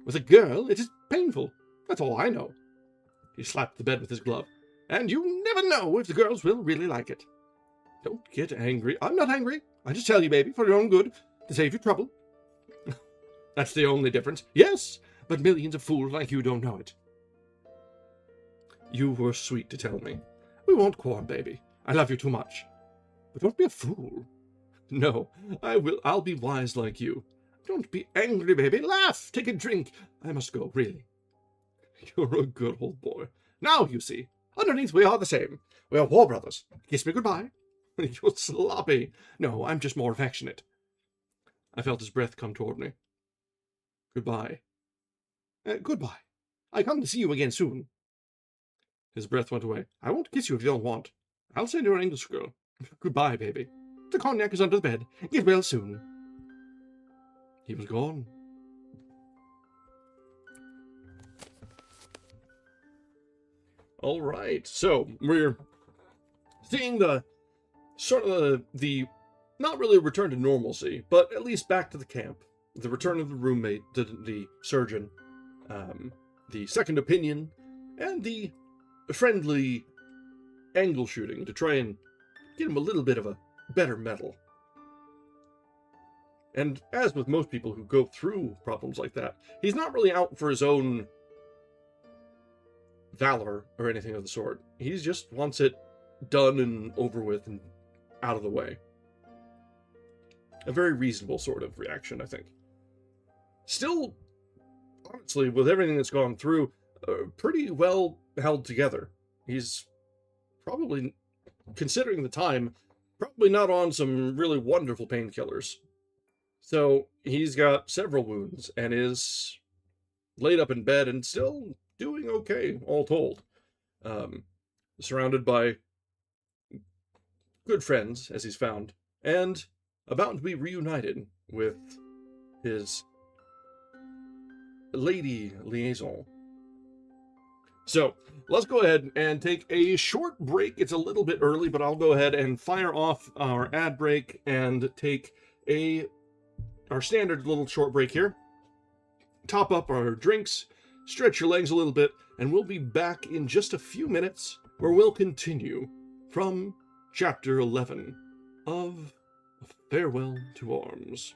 With a girl, it is painful. That's all I know. He slapped the bed with his glove. And you never know if the girls will really like it. Don't get angry. I'm not angry. I just tell you, baby, for your own good, to save you trouble. That's the only difference. Yes, but millions of fools like you don't know it. You were sweet to tell me. We won't quarrel, baby. I love you too much. But don't be a fool. No, I'll be wise like you. Don't be angry, baby. Laugh. Take a drink. I must go, really. You're a good old boy. Now, you see, underneath we are the same. We are war brothers. Kiss me goodbye. You're sloppy. No, I'm just more affectionate. I felt his breath come toward me. Goodbye. Goodbye. I come to see you again soon. His breath went away. I won't kiss you if you don't want. I'll send you an English girl. Goodbye, baby. The cognac is under the bed. Get well soon. He was gone. All right, so we're seeing the sort of the not really a return to normalcy, but at least back to the camp. The return of the roommate, the surgeon, the second opinion, and the friendly angle shooting to try and get him a little bit of a better medal. And as with most people who go through problems like that, he's not really out for his own valor or anything of the sort. He just wants it done and over with and out of the way. A very reasonable sort of reaction, I think. Still, honestly, with everything that's gone through, pretty well held together. He's probably, considering the time, probably not on some really wonderful painkillers. So he's got several wounds and is laid up in bed and still doing okay, all told. Surrounded by good friends, as he's found, and about to be reunited with his lady liaison. So, let's go ahead and take a short break. It's a little bit early, but I'll go ahead and fire off our ad break and take our standard little short break here. Top up our drinks, stretch your legs a little bit, and we'll be back in just a few minutes where we'll continue from Chapter 11 of Farewell to Arms.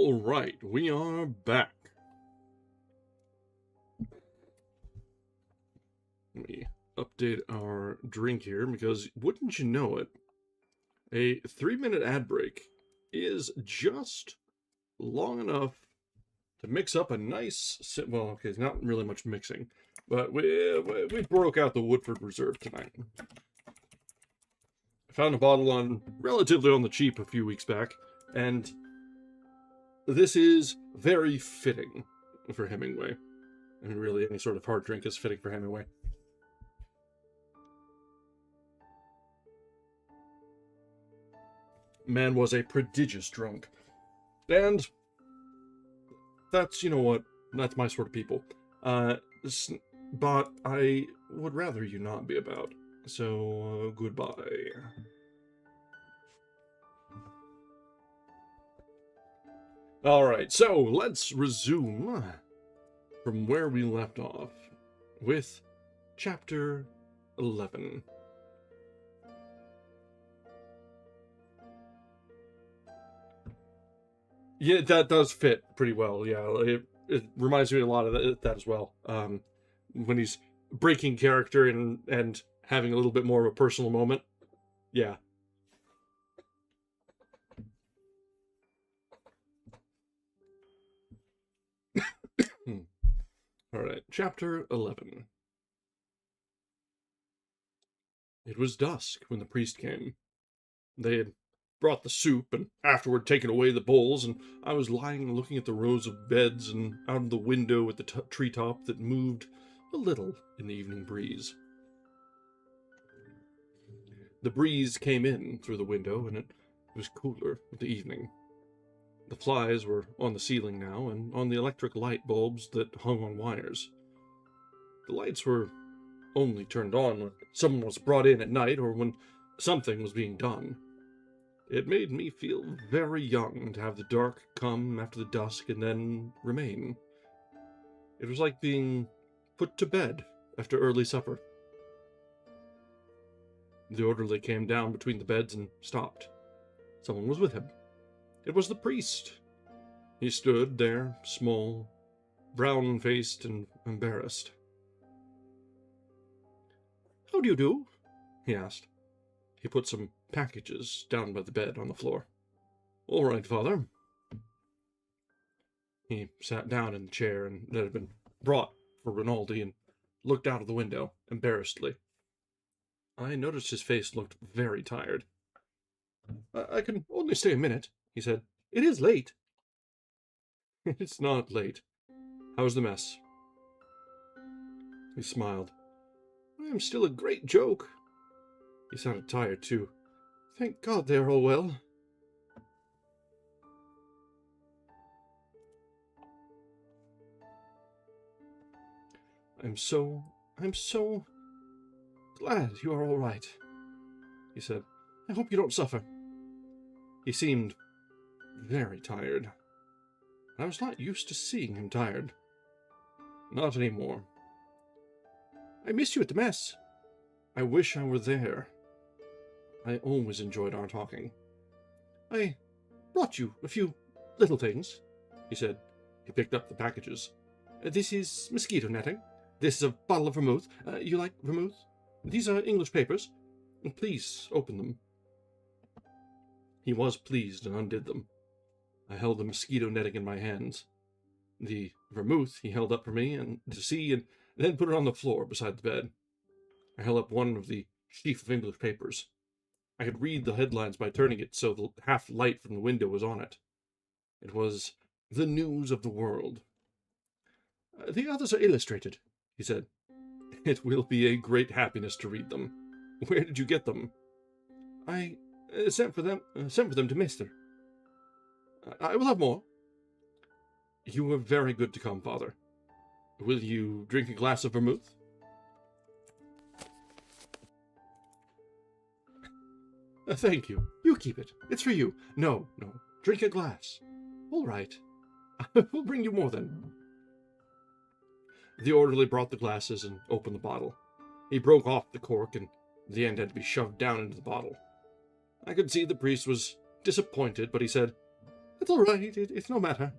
All right, we are back. Let me update our drink here, because wouldn't you know it, a 3-minute ad break is just long enough to mix up a nice, well, okay, it's not really much mixing, but we broke out the Woodford Reserve tonight. I found a bottle relatively on the cheap a few weeks back, and this is very fitting for Hemingway. I mean, really, any sort of hard drink is fitting for Hemingway. Man was a prodigious drunk. And that's, you know what, that's my sort of people. But I would rather you not be about. So, goodbye. Alright, so let's resume from where we left off with chapter 11. Yeah, that does fit pretty well, yeah. It reminds me a lot of that as well. When he's breaking character and having a little bit more of a personal moment. Yeah. Alright, chapter 11. It was dusk when the priest came. They had brought the soup and afterward taken away the bowls, and I was lying looking at the rows of beds and out of the window at the treetop that moved a little in the evening breeze. The breeze came in through the window, and it was cooler with the evening. The flies were on the ceiling now, and on the electric light bulbs that hung on wires. The lights were only turned on when someone was brought in at night or when something was being done. It made me feel very young to have the dark come after the dusk and then remain. It was like being put to bed after early supper. The orderly came down between the beds and stopped. Someone was with him. It was the priest. He stood there, small, brown-faced and embarrassed. "How do you do?" he asked. He put some packages down by the bed on the floor. "All right, Father." He sat down in the chair that had been brought for Rinaldi and looked out of the window, embarrassedly. I noticed his face looked very tired. I can only stay a minute," he said. "It is late." "It's not late. How's the mess?" He smiled. "I am still a great joke." He sounded tired, too. "Thank God they are all well." I'm so glad you are all right," he said. "I hope you don't suffer." He seemed very tired. I was not used to seeing him tired. Not anymore. "I miss you at the mess." "I wish I were there. I always enjoyed our talking." "I brought you a few little things," he said. He picked up the packages. "This is mosquito netting. This is a bottle of vermouth. You like vermouth? These are English papers. Please open them." He was pleased and undid them. I held the mosquito netting in my hands. The vermouth he held up for me and to see, and then put it on the floor beside the bed. I held up one of the sheaf of English papers. I could read the headlines by turning it so the half light from the window was on it. It was the news of the world. "The others are illustrated," he said. "It will be a great happiness to read them. Where did you get them?" "I sent for them to Mister. I will have more." "You were very good to come, Father. Will you drink a glass of vermouth?" "Thank you. You keep it. It's for you." No. Drink a glass." "All right. I will bring you more then." The orderly brought the glasses and opened the bottle. He broke off the cork, and the end had to be shoved down into the bottle. I could see the priest was disappointed, but he said, It's all right. It's no matter.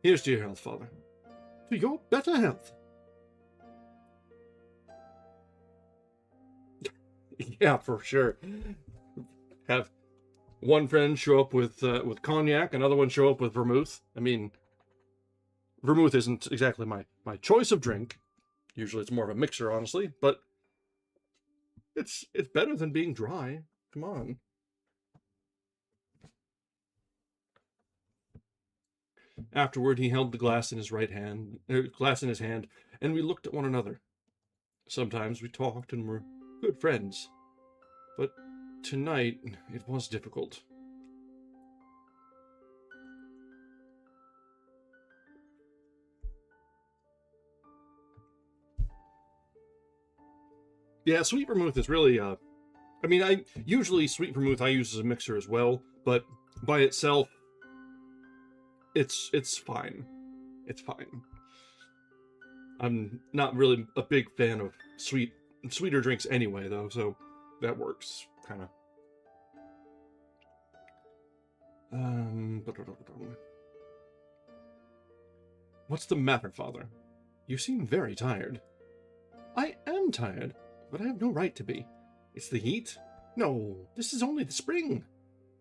Here's to your health, Father. To your better health. Yeah, for sure. Have one friend show up with cognac, another one show up with vermouth. I mean, vermouth isn't exactly my choice of drink. Usually it's more of a mixer, honestly, but it's better than being dry. Come on. Afterward, he held the glass in his hand, and we looked at one another. Sometimes we talked and were good friends, but tonight it was difficult. Yeah, sweet vermouth is really, I mean, usually sweet vermouth I use as a mixer as well, but by itself, it's fine. It's fine. I'm not really a big fan of sweeter drinks anyway, though, so that works, kind of. What's the matter, Father? You seem very tired. I am tired, but I have no right to be. It's the heat? No, this is only the spring.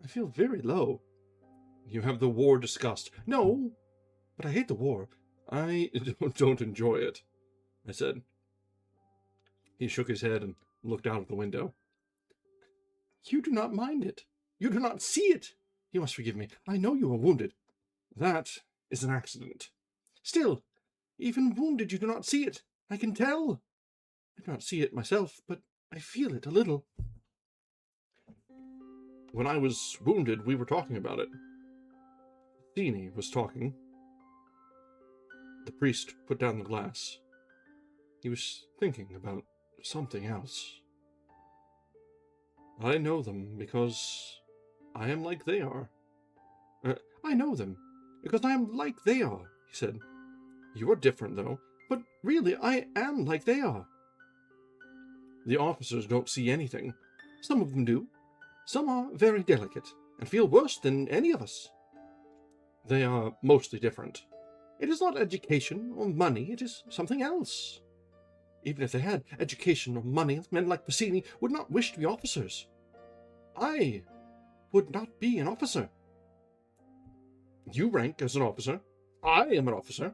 I feel very low. You have the war disgust. No, but I hate the war. I don't enjoy it, I said. He shook his head and looked out of the window. You do not mind it. You do not see it. You must forgive me. I know you are wounded. That is an accident. Still, even wounded, you do not see it. I can tell. I do not see it myself, but I feel it a little. When I was wounded, we were talking about it. Dini was talking. The priest put down the glass. He was thinking about something else. I know them because I am like they are. I know them because I am like they are, he said. You are different, though, but really I am like they are. The officers don't see anything. Some of them do. Some are very delicate and feel worse than any of us. They are mostly different. It is not education or money, it is something else. Even if they had education or money, men like Bassini would not wish to be officers. I would not be an officer. You rank as an officer. I am an officer.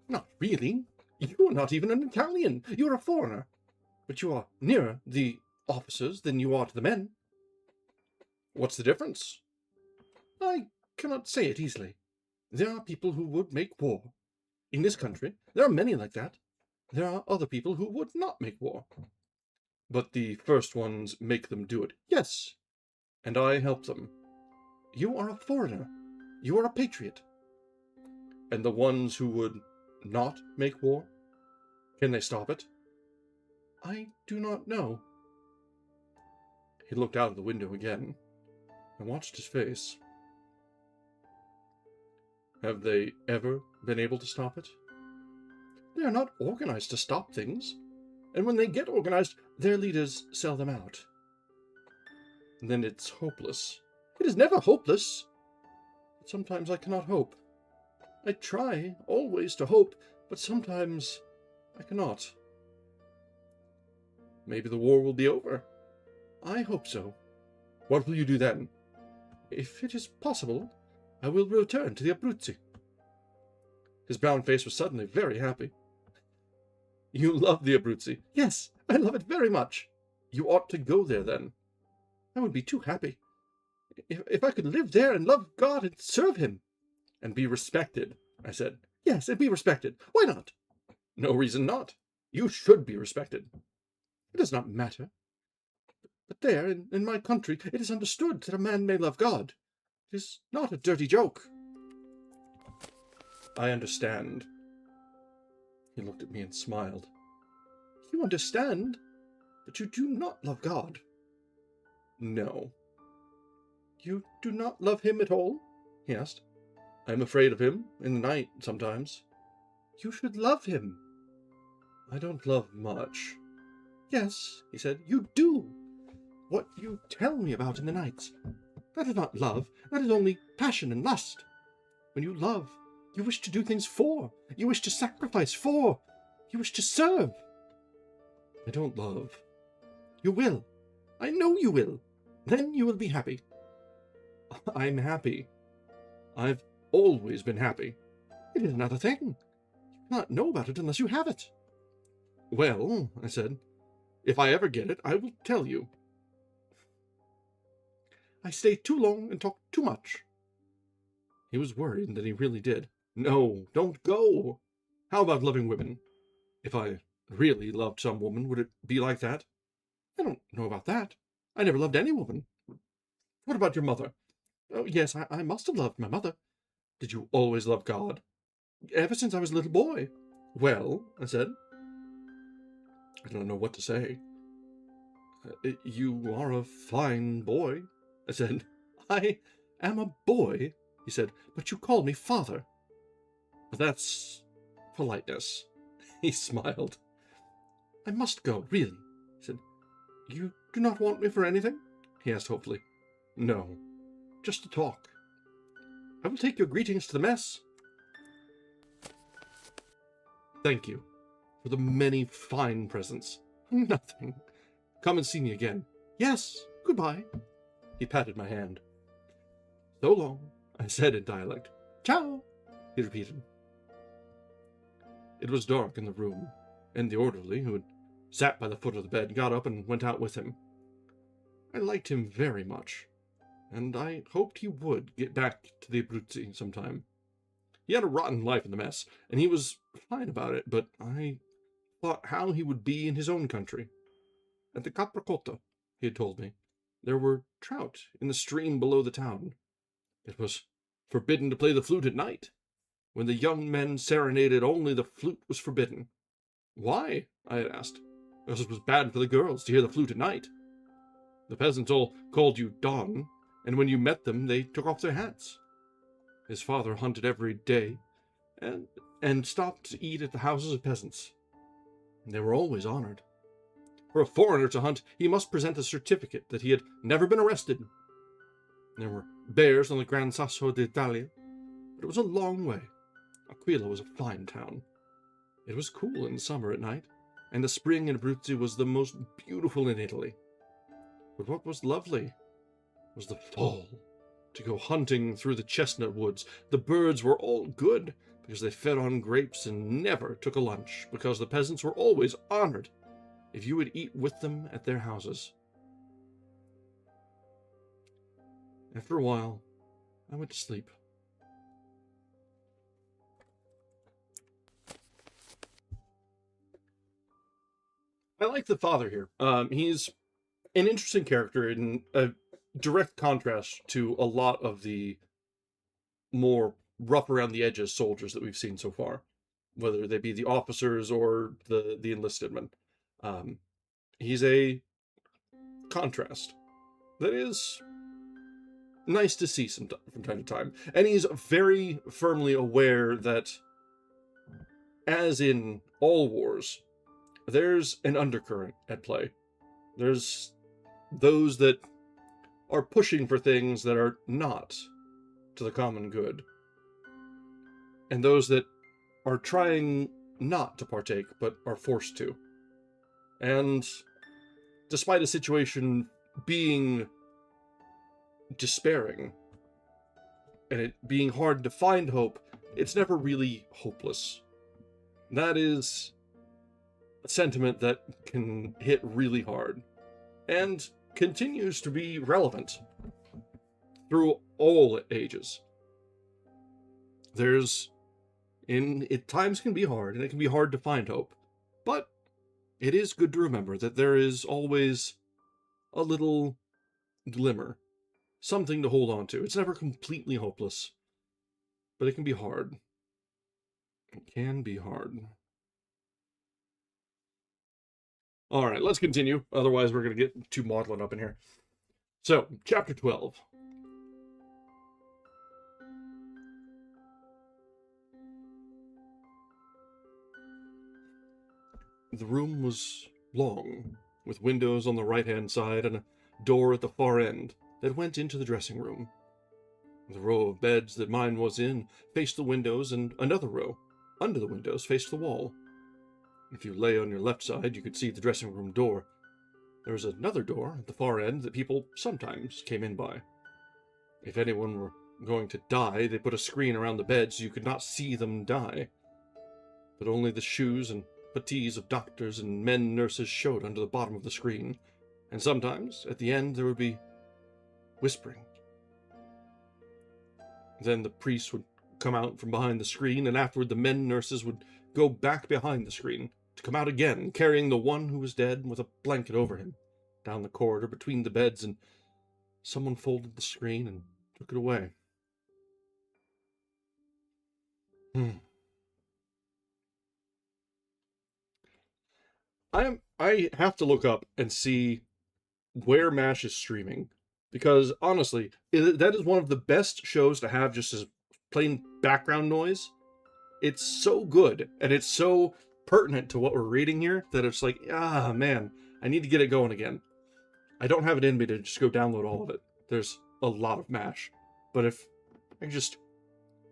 Not really. You are not even an Italian. You are a foreigner. But you are nearer the officers than you are to the men. What's the difference? I cannot say it easily. There are people who would make war. In this country, there are many like that. There are other people who would not make war. But the first ones make them do it. Yes, and I help them. You are a foreigner. You are a patriot. And the ones who would not make war? Can they stop it? I do not know. He looked out of the window again. I watched his face. Have they ever been able to stop it? They are not organized to stop things. And when they get organized, their leaders sell them out. Then it's hopeless. It is never hopeless. But sometimes I cannot hope. I try always to hope, but sometimes I cannot. Maybe the war will be over. I hope so. What will you do then? If it is possible, I will return to the Abruzzi. His brown face was suddenly very happy. You love the Abruzzi? Yes, I love it very much. You ought to go there then. I would be too happy. If I could live there and love God and serve him. And be respected, I said. Yes, and be respected. Why not? No reason not. You should be respected. It does not matter. But there, in my country, it is understood that a man may love God. It is not a dirty joke. I understand. He looked at me and smiled. You understand, but you do not love God. No. You do not love him at all? He asked. I am afraid of him in the night sometimes. You should love him. I don't love much. Yes, he said, you do. what you tell me about in the nights. That is not love. That is only passion and lust. When you love, you wish to do things for. You wish to sacrifice for. You wish to serve. I don't love. You will. I know you will. Then you will be happy. I'm happy. I've always been happy. It is not a thing. You cannot know about it unless you have it. Well, I said, if I ever get it, I will tell you. I stay too long and talk too much. He was worried that he really did. No, don't go. How about loving women? If I really loved some woman, would it be like that? I don't know about that. I never loved any woman. What about your mother? Oh, yes, I must have loved my mother. Did you always love God? Ever since I was a little boy. Well, I said. I don't know what to say. You are a fine boy, I said. I am a boy, he said, but you call me father. But that's politeness. He smiled. I must go, really, he said. You do not want me for anything? He asked hopefully. No, just to talk. I will take your greetings to the mess. Thank you for the many fine presents. Nothing. Come and see me again. Yes, goodbye. He patted my hand. So long, I said in dialect. Ciao, he repeated. It was dark in the room, and the orderly, who had sat by the foot of the bed, got up and went out with him. I liked him very much, and I hoped he would get back to the Abruzzi sometime. He had a rotten life in the mess, and he was fine about it, but I thought how he would be in his own country. At the Capracotta, he had told me, there were trout in the stream below the town. It was forbidden to play the flute at night. When the young men serenaded, only the flute was forbidden. Why? I had asked. Because it was bad for the girls to hear the flute at night. The peasants all called you Don, and when you met them, they took off their hats. His father hunted every day, and stopped to eat at the houses of peasants. They were always honored. For a foreigner to hunt, he must present a certificate that he had never been arrested. There were bears on the Gran Sasso d'Italia, but it was a long way. Aquila was a fine town. It was cool in summer at night, and the spring in Abruzzi was the most beautiful in Italy. But what was lovely was the fall. To go hunting through the chestnut woods. The birds were all good, because they fed on grapes and never took a lunch, because the peasants were always honored if you would eat with them at their houses. After a while, I went to sleep. I like the father here. He's an interesting character in a direct contrast to a lot of the more rough around the edges soldiers that we've seen so far, whether they be the officers or the enlisted men. He's a contrast that is nice to see from time to time, and he's very firmly aware that, as in all wars, there's an undercurrent at play. There's those that are pushing for things that are not to the common good, and those that are trying not to partake, but are forced to. And despite a situation being despairing, and it being hard to find hope, it's never really hopeless. That is a sentiment that can hit really hard, and continues to be relevant through all ages. Times can be hard, and it can be hard to find hope, but it is good to remember that there is always a little glimmer, something to hold on to. It's never completely hopeless, but it can be hard. It can be hard. All right, let's continue. Otherwise, we're going to get too maudlin up in here. So, chapter 12. The room was long, with windows on the right-hand side and a door at the far end that went into the dressing room. The row of beds that mine was in faced the windows, and another row, under the windows, faced the wall. If you lay on your left side, you could see the dressing room door. There was another door at the far end that people sometimes came in by. If anyone were going to die, they put a screen around the bed so you could not see them die. But only the shoes and puttees of doctors and men nurses showed under the bottom of the screen, and sometimes, at the end, there would be whispering. Then the priest would come out from behind the screen, and afterward the men nurses would go back behind the screen, to come out again, carrying the one who was dead with a blanket over him, down the corridor between the beds, and someone folded the screen and took it away. I have to look up and see where MASH is streaming, because honestly, that is one of the best shows to have just as plain background noise. It's so good, and it's so pertinent to what we're reading here, that it's like, man, I need to get it going again. I don't have it in me to just go download all of it. There's a lot of MASH. But if I can just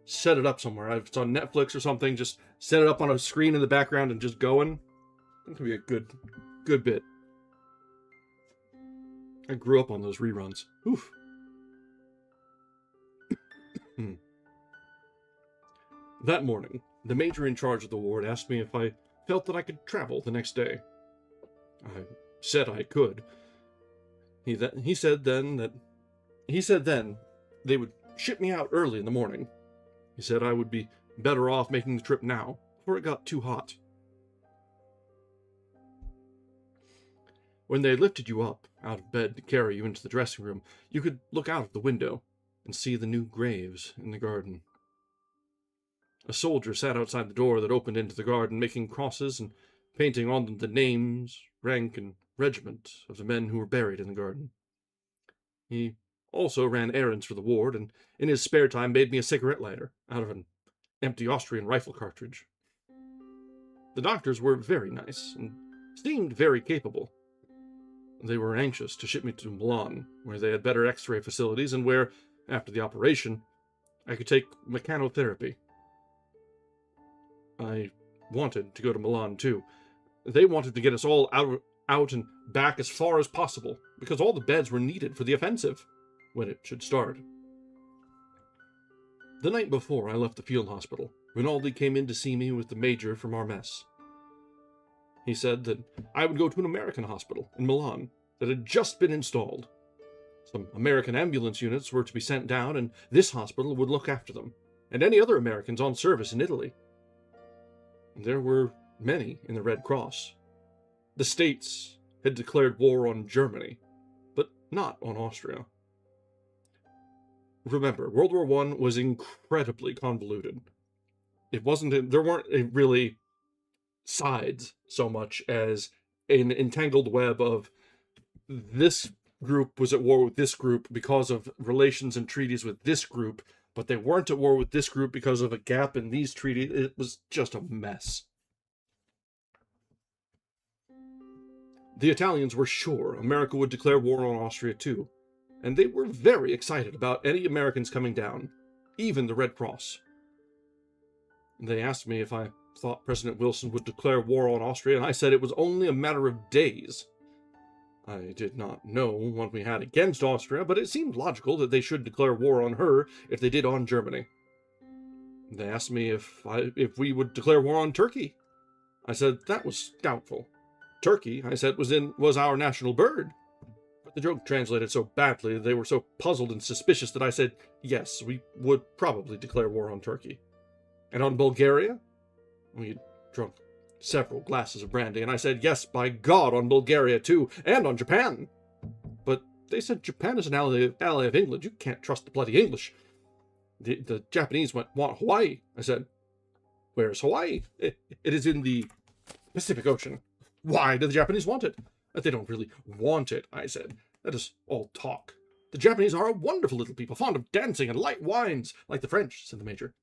set it up somewhere, if it's on Netflix or something, just set it up on a screen in the background and just going, it could be a good bit. I grew up on those reruns. Oof. That morning, the major in charge of the ward asked me if I felt that I could travel the next day. I said I could. He said then they would ship me out early in the morning. He said I would be better off making the trip now, before it got too hot. When they lifted you up out of bed to carry you into the dressing room, you could look out of the window and see the new graves in the garden. A soldier sat outside the door that opened into the garden, making crosses and painting on them the names, rank, and regiment of the men who were buried in the garden. He also ran errands for the ward, and in his spare time made me a cigarette lighter out of an empty Austrian rifle cartridge. The doctors were very nice, and seemed very capable. They were anxious to ship me to Milan, where they had better X-ray facilities, and where, after the operation, I could take mechanotherapy. I wanted to go to Milan, too. They wanted to get us all out and back as far as possible, because all the beds were needed for the offensive, when it should start. The night before I left the field hospital, Rinaldi came in to see me with the major from our mess. He said that I would go to an American hospital in Milan that had just been installed. Some American ambulance units were to be sent down, and this hospital would look after them, and any other Americans on service in Italy. There were many in the Red Cross. The States had declared war on Germany, but not on Austria. Remember, World War I was incredibly convoluted. There weren't really sides so much as an entangled web of this group was at war with this group because of relations and treaties with this group, but they weren't at war with this group because of a gap in these treaties. It was just a mess. The Italians were sure America would declare war on Austria too, and they were very excited about any Americans coming down, even the Red Cross. They asked me if I thought President Wilson would declare war on Austria, and I said it was only a matter of days. I did not know what we had against Austria, but it seemed logical that they should declare war on her if they did on Germany. They asked me if we would declare war on Turkey. I said that was doubtful. Turkey, I said, was our national bird. But the joke translated so badly, they were so puzzled and suspicious that I said, yes, we would probably declare war on Turkey. And on Bulgaria? We had drunk several glasses of brandy, and I said, yes, by God, on Bulgaria too, and on Japan. But they said Japan is an ally of England. You can't trust the bloody English. The Japanese want Hawaii. I said, where's Hawaii? It is in the Pacific Ocean. Why do the Japanese want it? They don't really want it, I said. That is all talk. The Japanese are a wonderful little people, fond of dancing and light wines, like the French, said the major.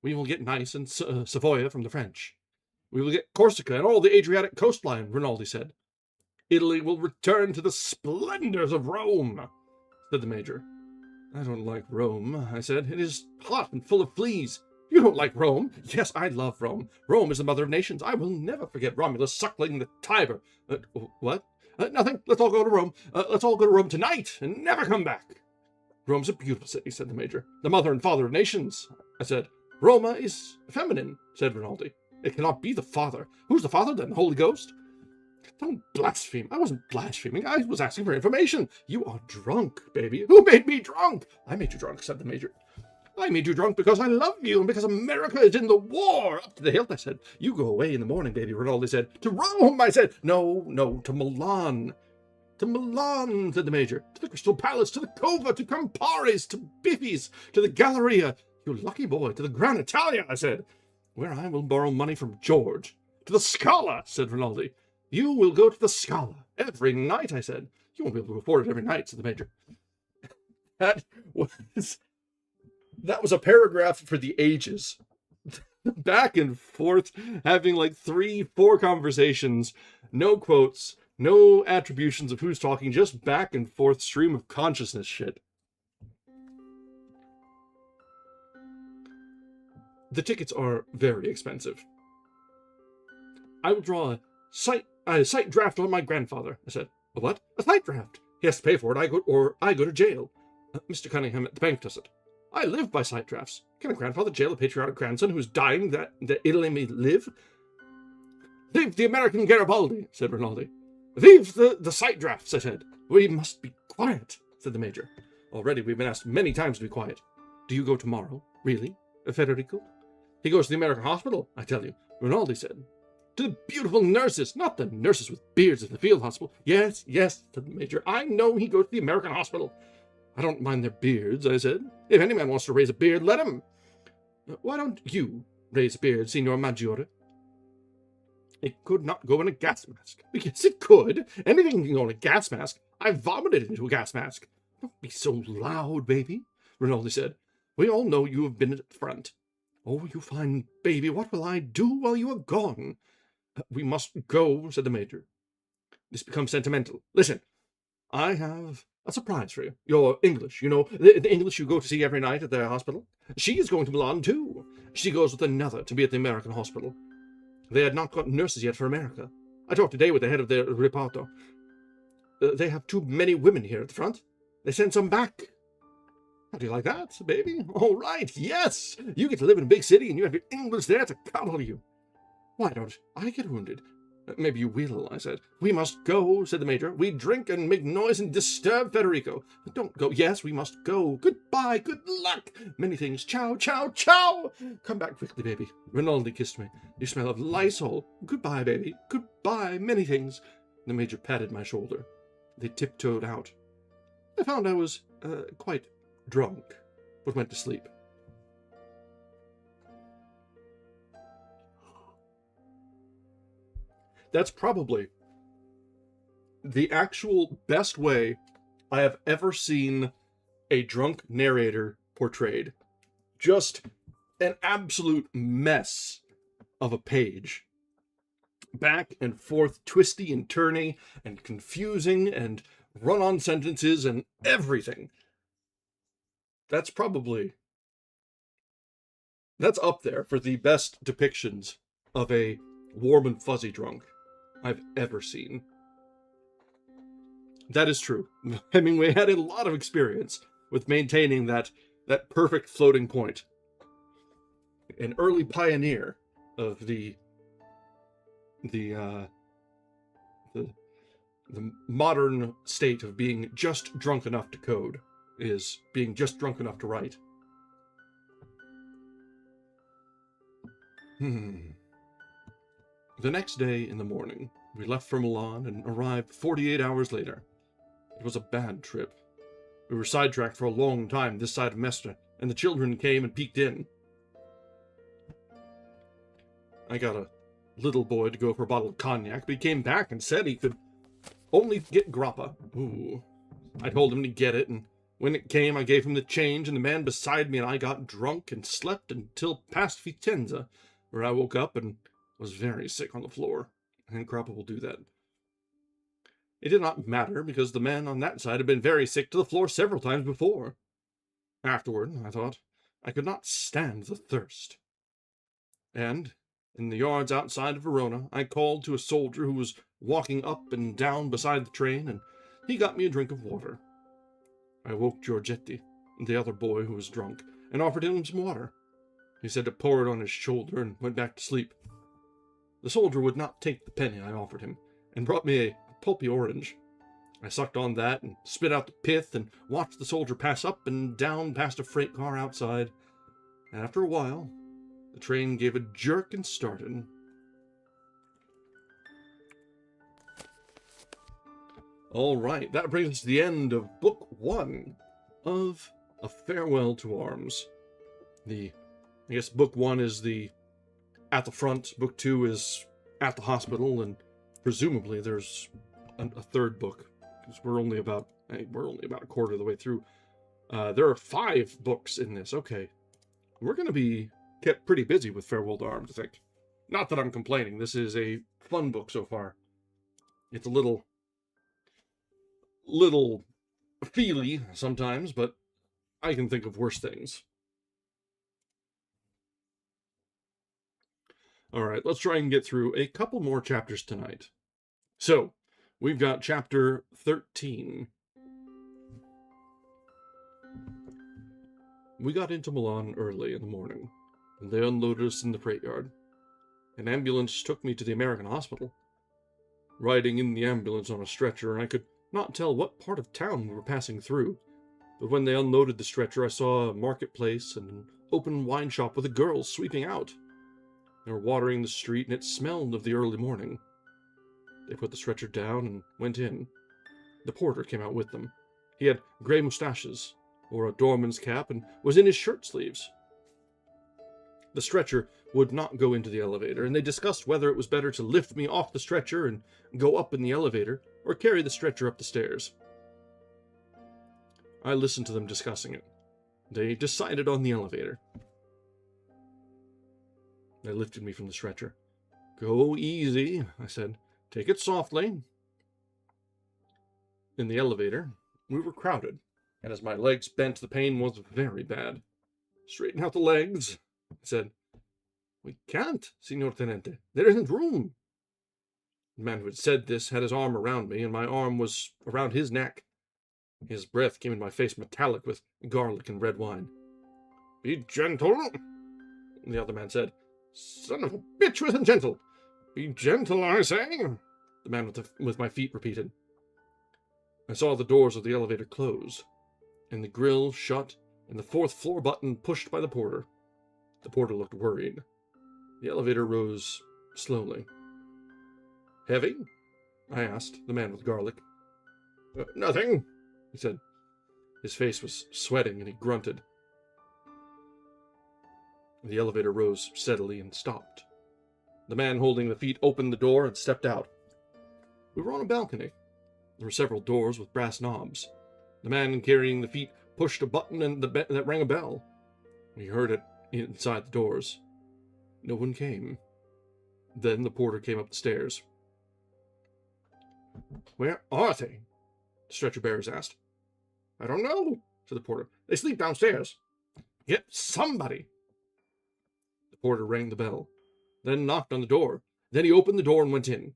We will get Nice and Savoia from the French. We will get Corsica and all the Adriatic coastline, Rinaldi said. Italy will return to the splendors of Rome, said the Major. I don't like Rome, I said. It is hot and full of fleas. You don't like Rome? Yes, I love Rome. Rome is the mother of nations. I will never forget Romulus suckling the Tiber. What? Nothing. Let's all go to Rome. Let's all go to Rome tonight and never come back. Rome's a beautiful city, said the Major. The mother and father of nations, I said. Roma is feminine, said Rinaldi. It cannot be the father. Who's the father then? The Holy Ghost? Don't blaspheme. I wasn't blaspheming. I was asking for information. You are drunk, baby. Who made me drunk? I made you drunk, said the Major. I made you drunk because I love you and because America is in the war. Up to the hilt, I said. You go away in the morning, baby, Rinaldi said. To Rome, I said. No, to Milan. To Milan, said the Major. To the Crystal Palace, to the Cova, to Campares, to Biffi's, to the Galleria. You lucky boy. To the Gran Italia, I said. Where I will borrow money from George. To the Scala, said Rinaldi. You will go to the Scala every night, I said. You won't be able to afford it every night, said the Major. That was a paragraph for the ages. Back and forth, having like 3-4 conversations, no quotes, no attributions of who's talking, just back and forth stream of consciousness shit. The tickets are very expensive. I will draw a sight draft on my grandfather, I said. A what? A sight draft. He has to pay for it, or I go to jail. Mr. Cunningham at the bank does it. I live by sight drafts. Can a grandfather jail a patriotic grandson who is dying that Italy may live? Vive the American Garibaldi, said Rinaldi. Vive the sight drafts, I said. We must be quiet, said the Major. Already we've been asked many times to be quiet. Do you go tomorrow? Really, Federico? He goes to the American hospital, I tell you, Rinaldi said. To the beautiful nurses, not the nurses with beards at the field hospital. Yes, said the Major. I know he goes to the American hospital. I don't mind their beards, I said. If any man wants to raise a beard, let him. Why don't you raise a beard, Signor Maggiore? It could not go in a gas mask. Yes, it could. Anything can go in a gas mask. I vomited into a gas mask. Don't be so loud, baby, Rinaldi said. We all know you have been at the front. Oh, you fine baby, what will I do while you are gone? We must go, said the Major. This becomes sentimental. Listen, I have a surprise for you. You're English, you know, the English you go to see every night at their hospital. She is going to Milan, too. She goes with another to be at the American hospital. They had not got nurses yet for America. I talked today with the head of their reparto. They have too many women here at the front. They send some back. How do you like that, baby? All right, yes. You get to live in a big city and you have your English there to cuddle you. Why don't I get wounded? Maybe you will, I said. We must go, said the Major. We drink and make noise and disturb Federico. Don't go. Yes, we must go. Goodbye, good luck. Many things. Ciao, ciao, ciao. Come back quickly, baby. Rinaldi kissed me. You smell of Lysol. Goodbye, baby. Goodbye, many things. The Major patted my shoulder. They tiptoed out. I found I was quite drunk, but went to sleep. That's probably the actual best way I have ever seen a drunk narrator portrayed. Just an absolute mess of a page. Back and forth, twisty and turny and confusing and run-on sentences and everything. That's up there for the best depictions of a warm and fuzzy drunk I've ever seen. That is true. Hemingway had a lot of experience with maintaining that perfect floating point. An early pioneer of the modern state of being just drunk enough to code is being just drunk enough to write. The next day in the morning, we left for Milan and arrived 48 hours later. It was a bad trip. We were sidetracked for a long time this side of Mestre, and the children came and peeked in. I got a little boy to go for a bottle of cognac, but he came back and said he could only get grappa. Ooh. I told him to get it, and when it came, I gave him the change, and the man beside me and I got drunk and slept until past Vicenza, where I woke up and was very sick on the floor. And grappa will do that. It did not matter, because the man on that side had been very sick to the floor several times before. Afterward, I thought, I could not stand the thirst. And, in the yards outside of Verona, I called to a soldier who was walking up and down beside the train, and he got me a drink of water. I woke Giorgetti, the other boy who was drunk, and offered him some water. He said to pour it on his shoulder and went back to sleep. The soldier would not take the penny I offered him, and brought me a pulpy orange. I sucked on that and spit out the pith and watched the soldier pass up and down past a freight car outside. And after a while, the train gave a jerk and started. All right, that brings us to the end of Book 1 of A Farewell to Arms. I guess Book 1 is at the front, Book 2 is at the hospital, and presumably there's a third book, because we're only about a quarter of the way through. There are 5 books in this. Okay, we're going to be kept pretty busy with Farewell to Arms, I think. Not that I'm complaining. This is a fun book so far. It's a little feely sometimes, but I can think of worse things. Alright, let's try and get through a couple more chapters tonight. So, we've got chapter 13. We got into Milan early in the morning, and they unloaded us in the freight yard. An ambulance took me to the American hospital. Riding in the ambulance on a stretcher, I could not tell what part of town we were passing through, but when they unloaded the stretcher, I saw a marketplace and an open wine shop with a girl sweeping out. They were watering the street, and it smelled of the early morning. They put the stretcher down and went in. The porter came out with them. He had grey moustaches, wore a doorman's cap, and was in his shirt sleeves. The stretcher would not go into the elevator, and they discussed whether it was better to lift me off the stretcher and go up in the elevator, or carry the stretcher up the stairs. I listened to them discussing it. They decided on the elevator. They lifted me from the stretcher. "Go easy," I said. "Take it softly." In the elevator, we were crowded, and as my legs bent, the pain was very bad. "Straighten out the legs," I said. "We can't, Signor Tenente. There isn't room." The man who had said this had his arm around me, and my arm was around his neck. His breath came in my face metallic with garlic and red wine. "Be gentle," the other man said. "Son of a bitch wasn't gentle. Be gentle, I say," the man with my feet repeated. I saw the doors of the elevator close, and the grill shut, and the 4th floor button pushed by the porter. The porter looked worried. The elevator rose slowly. "Heavy?" I asked the man with garlic. "Nothing," he said. His face was sweating, and he grunted. The elevator rose steadily and stopped. The man holding the feet opened the door and stepped out. We were on a balcony. There were several doors with brass knobs. The man carrying the feet pushed a button and that rang a bell. We heard it inside the doors. No one came. Then the porter came up the stairs. "Where are they?" the stretcher bearers asked. "I don't know," said the porter. "They sleep downstairs." "Get somebody." The porter rang the bell, then knocked on the door. Then he opened the door and went in.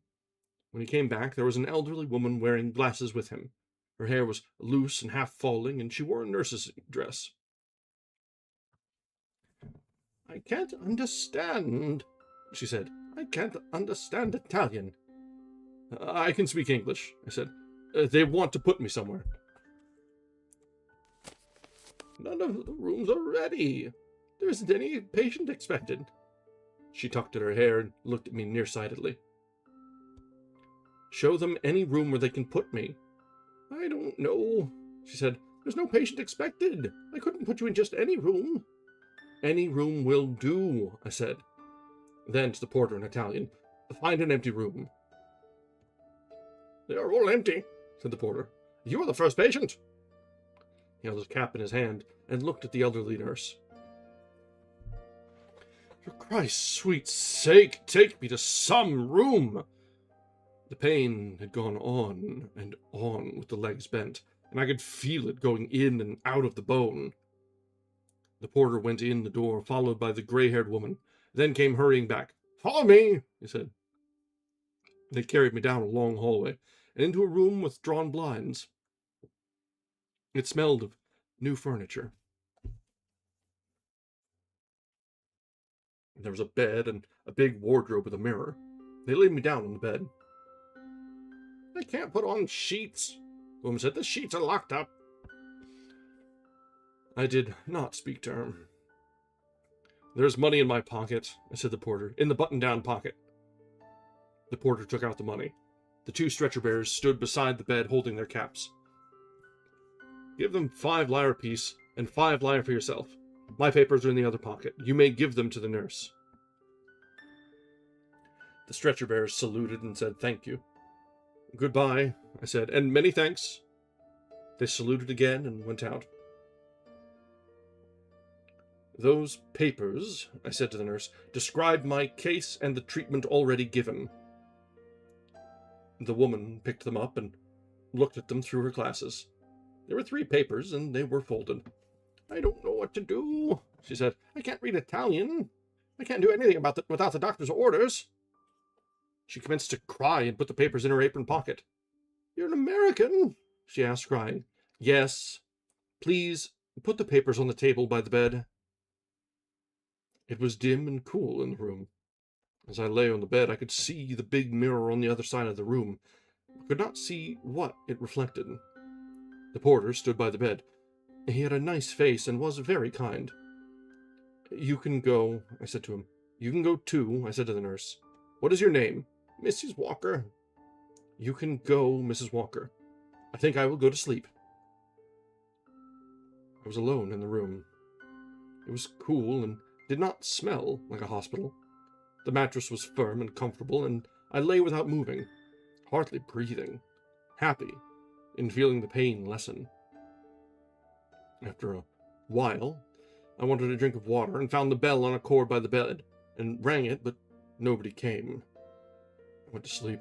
When he came back, there was an elderly woman wearing glasses with him. Her hair was loose and half falling, and she wore a nurse's dress. "I can't understand," she said. "I can't understand Italian." "I can speak English," I said. "They want to put me somewhere." "None of the rooms are ready. There isn't any patient expected." She tucked at her hair and looked at me nearsightedly. "Show them any room where they can put me." "I don't know," she said. "There's no patient expected. I couldn't put you in just any room." "Any room will do," I said. Then to the porter in Italian, "Find an empty room." "They are all empty," said the porter. "You are the first patient." He held his cap in his hand and looked at the elderly nurse. "For Christ's sweet sake, take me to some room." The pain had gone on and on with the legs bent, and I could feel it going in and out of the bone. The porter went in the door, followed by the gray-haired woman, then came hurrying back. "Follow me," he said. They carried me down a long hallway and into a room with drawn blinds. It smelled of new furniture. There was a bed and a big wardrobe with a mirror. They laid me down on the bed. "They can't put on sheets," the woman said. "The sheets are locked up." I did not speak to her. "There's money in my pocket," I said to the porter, "in the button-down pocket." The porter took out the money. The two stretcher-bearers stood beside the bed holding their caps. "Give them 5 lire apiece, and 5 lire for yourself. My papers are in the other pocket. You may give them to the nurse." The stretcher-bearers saluted and said thank you. "Goodbye," I said, "and many thanks." They saluted again and went out. "Those papers," I said to the nurse, "describe my case and the treatment already given." The woman picked them up and looked at them through her glasses. There were 3 papers, and they were folded. "I don't know what to do," she said. "I can't read Italian. I can't do anything about it without the doctor's orders." She commenced to cry and put the papers in her apron pocket. "You're an American?" she asked, crying. "Yes. Please put the papers on the table by the bed." It was dim and cool in the room. As I lay on the bed, I could see the big mirror on the other side of the room, but could not see what it reflected. The porter stood by the bed. He had a nice face and was very kind. "You can go," I said to him. "You can go too," I said to the nurse. "What is your name?" "Mrs. Walker." "You can go, Mrs. Walker. I think I will go to sleep." I was alone in the room. It was cool and did not smell like a hospital. The mattress was firm and comfortable, and I lay without moving, hardly breathing, happy in feeling the pain lessen. After a while, I wanted a drink of water and found the bell on a cord by the bed and rang it, but nobody came. I went to sleep.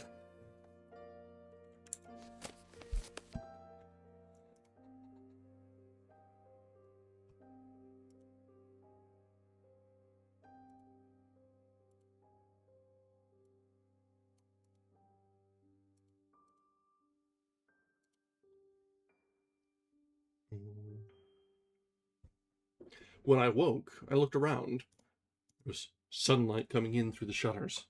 When I woke, I looked around. There was sunlight coming in through the shutters.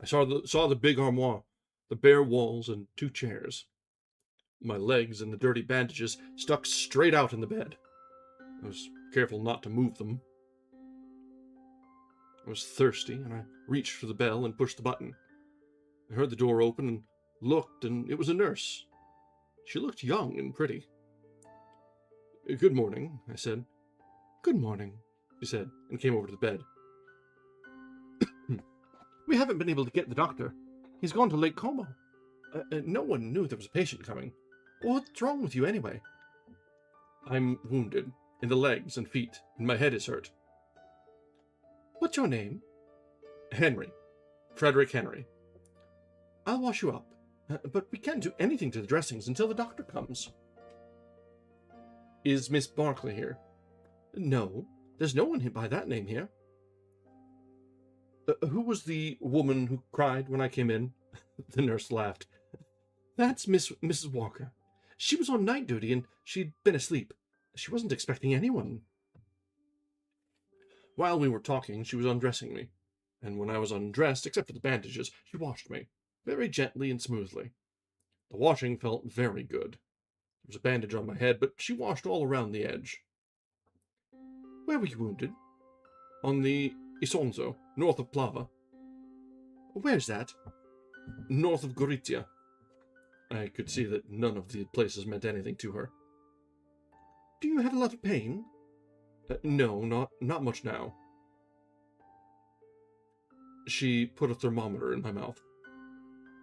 I saw the big armoire, the bare walls, and 2 chairs. My legs and the dirty bandages stuck straight out in the bed. I was careful not to move them. I was thirsty, and I reached for the bell and pushed the button. I heard the door open and looked, and it was a nurse. She looked young and pretty. "Good morning," I said. "Good morning," she said, and came over to the bed. "We haven't been able to get the doctor. He's gone to Lake Como. No one knew there was a patient coming. What's wrong with you, anyway?" "I'm wounded, in the legs and feet, and my head is hurt." "What's your name?" "Henry. Frederick Henry." "I'll wash you up, but we can't do anything to the dressings until the doctor comes." "Is Miss Barclay here?" "No, there's no one by that name here." Who was the woman who cried when I came in?" The nurse laughed. "That's Mrs. Walker. She was on night duty, and she'd been asleep. She wasn't expecting anyone." While we were talking, she was undressing me, and when I was undressed, except for the bandages, she washed me, very gently and smoothly. The washing felt very good. There was a bandage on my head, but she washed all around the edge. "Where were you wounded?" "On the Isonzo, north of Plava." "Where's that?" "North of Gorizia." I could see that none of the places meant anything to her. "Do you have a lot of pain?" No, not much now." She put a thermometer in my mouth.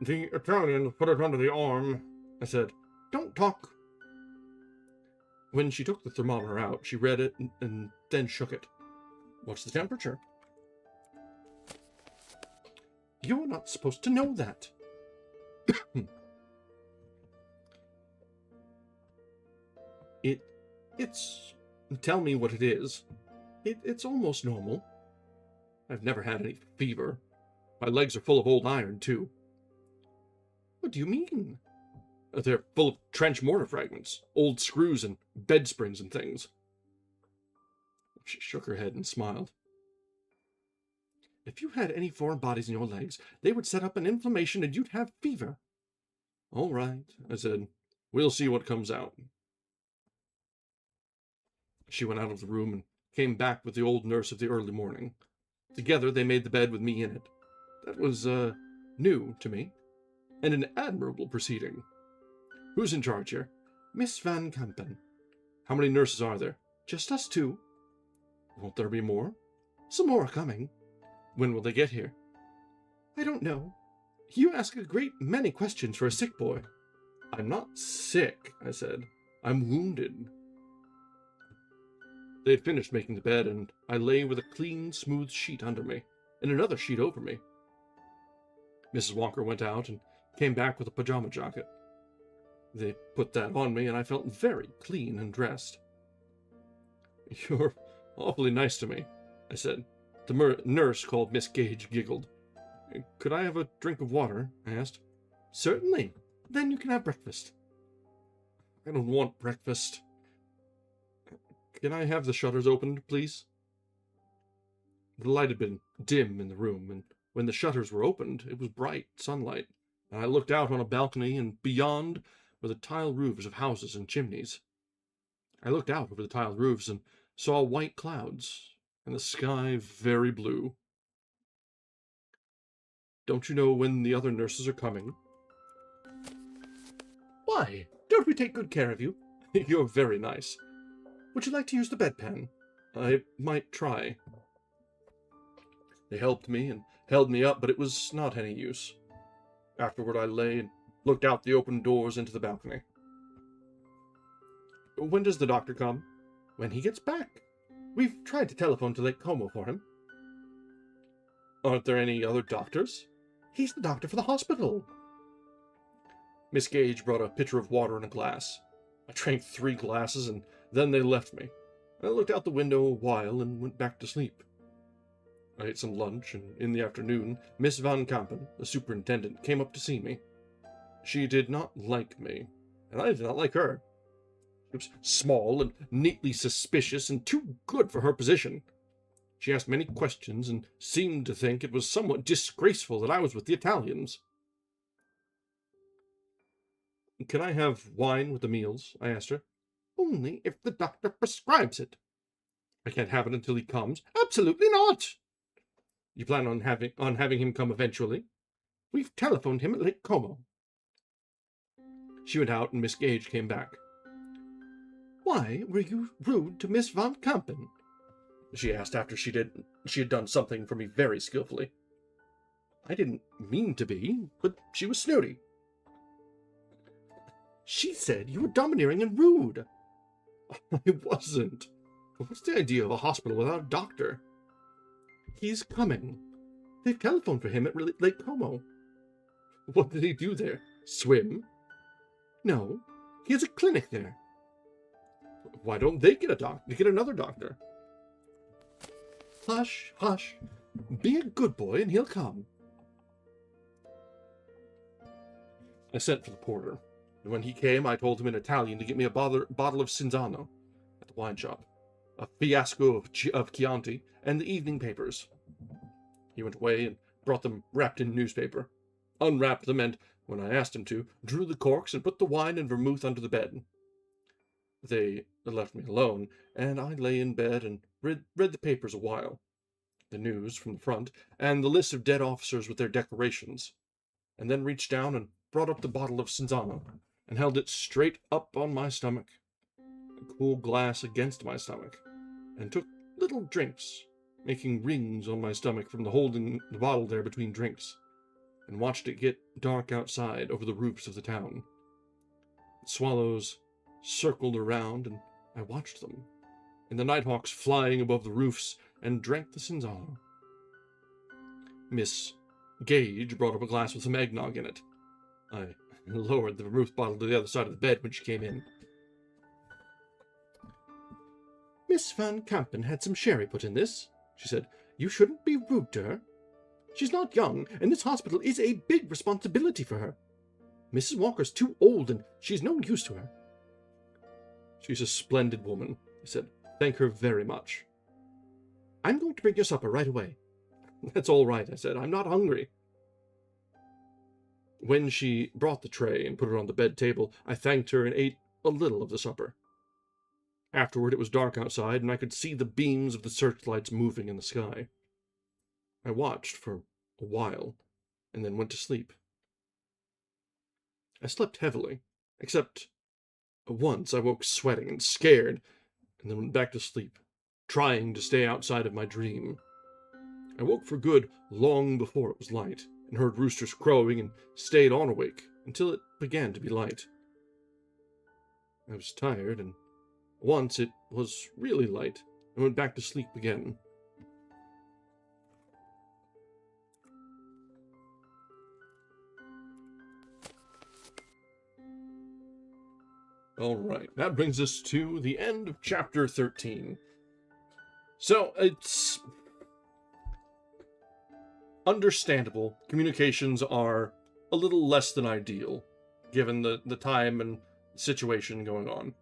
"The Italians put it under the arm," I said. "Don't talk." When she took the thermometer out, she read it and then shook it. "What's the temperature?" "You're not supposed to know that." It's... Tell me what it is. It's almost normal. I've never had any fever. My legs are full of old iron, too. What do you mean? They're full of trench mortar fragments, old screws and bed springs and things. She shook her head and smiled. If you had any foreign bodies in your legs, they would set up an inflammation and you'd have fever. All right, I said. We'll see what comes out. She went out of the room and came back with the old nurse of the early morning. Together they made the bed with me in it. That was, new to me, and an admirable proceeding. Who's in charge here? Miss Van Kampen. How many nurses are there? Just us two. Won't there be more? Some more are coming. When will they get here? I don't know. You ask a great many questions for a sick boy. I'm not sick, I said. I'm wounded. They had finished making the bed, and I lay with a clean, smooth sheet under me, and another sheet over me. Mrs. Walker went out and came back with a pajama jacket. They put that on me, and I felt very clean and dressed. You're awfully nice to me, I said. The nurse called Miss Gage giggled. Could I have a drink of water? I asked. Certainly. Then you can have breakfast. I don't want breakfast. Can I have the shutters opened, please? The light had been dim in the room, and when the shutters were opened, it was bright sunlight, and I looked out on a balcony, and beyond were the tile roofs of houses and chimneys. I looked out over the tiled roofs and saw white clouds, and the sky very blue. Don't you know when the other nurses are coming? Why, don't we take good care of you? You're very nice. Would you like to use the bedpan? I might try. They helped me and held me up, but it was not any use. Afterward I lay and looked out the open doors into the balcony. When does the doctor come? When he gets back. We've tried to telephone to Lake Como for him. Aren't there any other doctors? He's the doctor for the hospital. Miss Gage brought a pitcher of water and a glass. I drank 3 glasses, and then they left me. I looked out the window a while and went back to sleep. I ate some lunch, and in the afternoon, Miss Van Kampen, the superintendent, came up to see me. She did not like me, and I did not like her. She was small and neatly suspicious and too good for her position. She asked many questions and seemed to think it was somewhat disgraceful that I was with the Italians. Can I have wine with the meals? I asked her. Only if the doctor prescribes it. I can't have it until he comes. Absolutely not. You plan on having him come eventually? We've telephoned him at Lake Como. She went out and Miss Gage came back. Why were you rude to Miss Van Kampen? She asked after she had done something for me very skillfully. I didn't mean to be, but she was snooty. She said you were domineering and rude. I wasn't. What's the idea of a hospital without a doctor? He's coming. They've telephoned for him at Lake Como. What did he do there? Swim? No, he has a clinic there. Why don't they get another doctor? Hush, hush. Be a good boy and he'll come. I sent for the porter, and when he came I told him in Italian to get me a bottle of Cinzano at the wine shop, a fiasco of Chianti, and the evening papers. He went away and brought them wrapped in newspaper, unwrapped them, and, when I asked him to, drew the corks and put the wine and vermouth under the bed. They left me alone, and I lay in bed and read the papers a while, the news from the front, and the list of dead officers with their decorations, and then reached down and brought up the bottle of Cinzano, and held it straight up on my stomach, a cool glass against my stomach, and took little drinks, making rings on my stomach from the holding the bottle there between drinks, and watched it get dark outside over the roofs of the town. The swallows circled around, and I watched them, and the nighthawks flying above the roofs, and drank the Cinzano. Miss Gage brought up a glass with some eggnog in it. I lowered the vermouth bottle to the other side of the bed when she came in. Miss Van Kampen had some sherry put in this, she said. You shouldn't be rude to her. She's not young, and this hospital is a big responsibility for her. Mrs. Walker's too old, and she's no use to her. She's a splendid woman, I said. Thank her very much. I'm going to bring your supper right away. That's all right, I said. I'm not hungry. When she brought the tray and put it on the bed table, I thanked her and ate a little of the supper. Afterward, it was dark outside, and I could see the beams of the searchlights moving in the sky. I watched for a while, and then went to sleep. I slept heavily, except once I woke sweating and scared, and then went back to sleep, trying to stay outside of my dream. I woke for good long before it was light, and heard roosters crowing, and stayed on awake until it began to be light. I was tired, and once it was really light, and went back to sleep again. Alright, that brings us to the end of chapter 13. So, it's understandable. Communications are a little less than ideal, given the time and situation going on.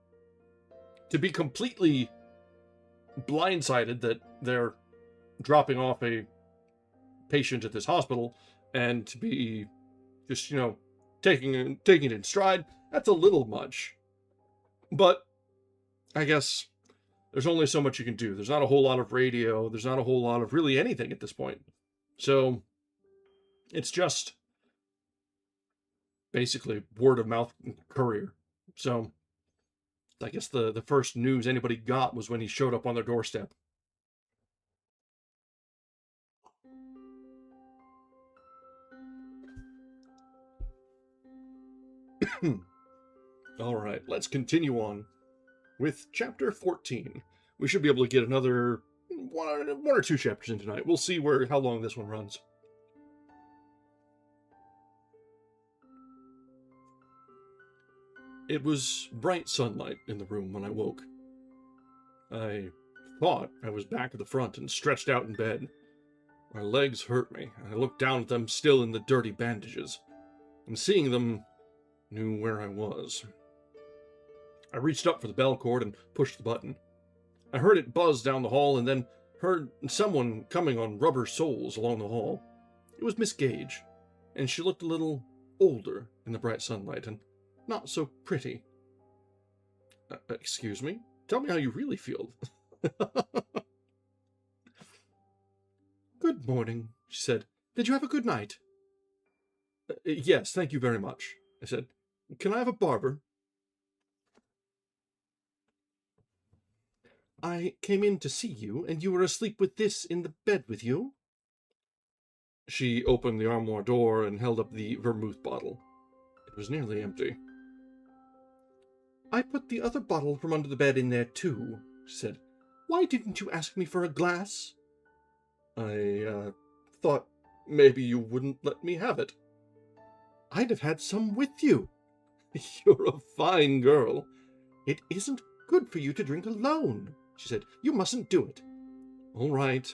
To be completely blindsided that they're dropping off a patient at this hospital, and to be just, taking it in stride, that's a little much. But I guess there's only so much you can do. There's not a whole lot of radio. There's not a whole lot of really anything at this point. So it's just basically word of mouth courier. So I guess the first news anybody got was when he showed up on their doorstep. Alright, let's continue on with chapter 14. We should be able to get another one or two chapters in tonight. We'll see how long this one runs. It was bright sunlight in the room when I woke. I thought I was back at the front and stretched out in bed. My legs hurt me, and I looked down at them still in the dirty bandages, and seeing them knew where I was. I reached up for the bell cord and pushed the button. I heard it buzz down the hall, and then heard someone coming on rubber soles along the hall. It was Miss Gage, and she looked a little older in the bright sunlight, and not so pretty. Excuse me? Tell me how you really feel. Good morning, she said. Did you have a good night? Yes, thank you very much, I said. Can I have a barber? I came in to see you, and you were asleep with this in the bed with you? She opened the armoire door and held up the vermouth bottle. It was nearly empty. I put the other bottle from under the bed in there too, she said. Why didn't you ask me for a glass? I thought maybe you wouldn't let me have it. I'd have had some with you. You're a fine girl. It isn't good for you to drink alone, she said. You mustn't do it. All right.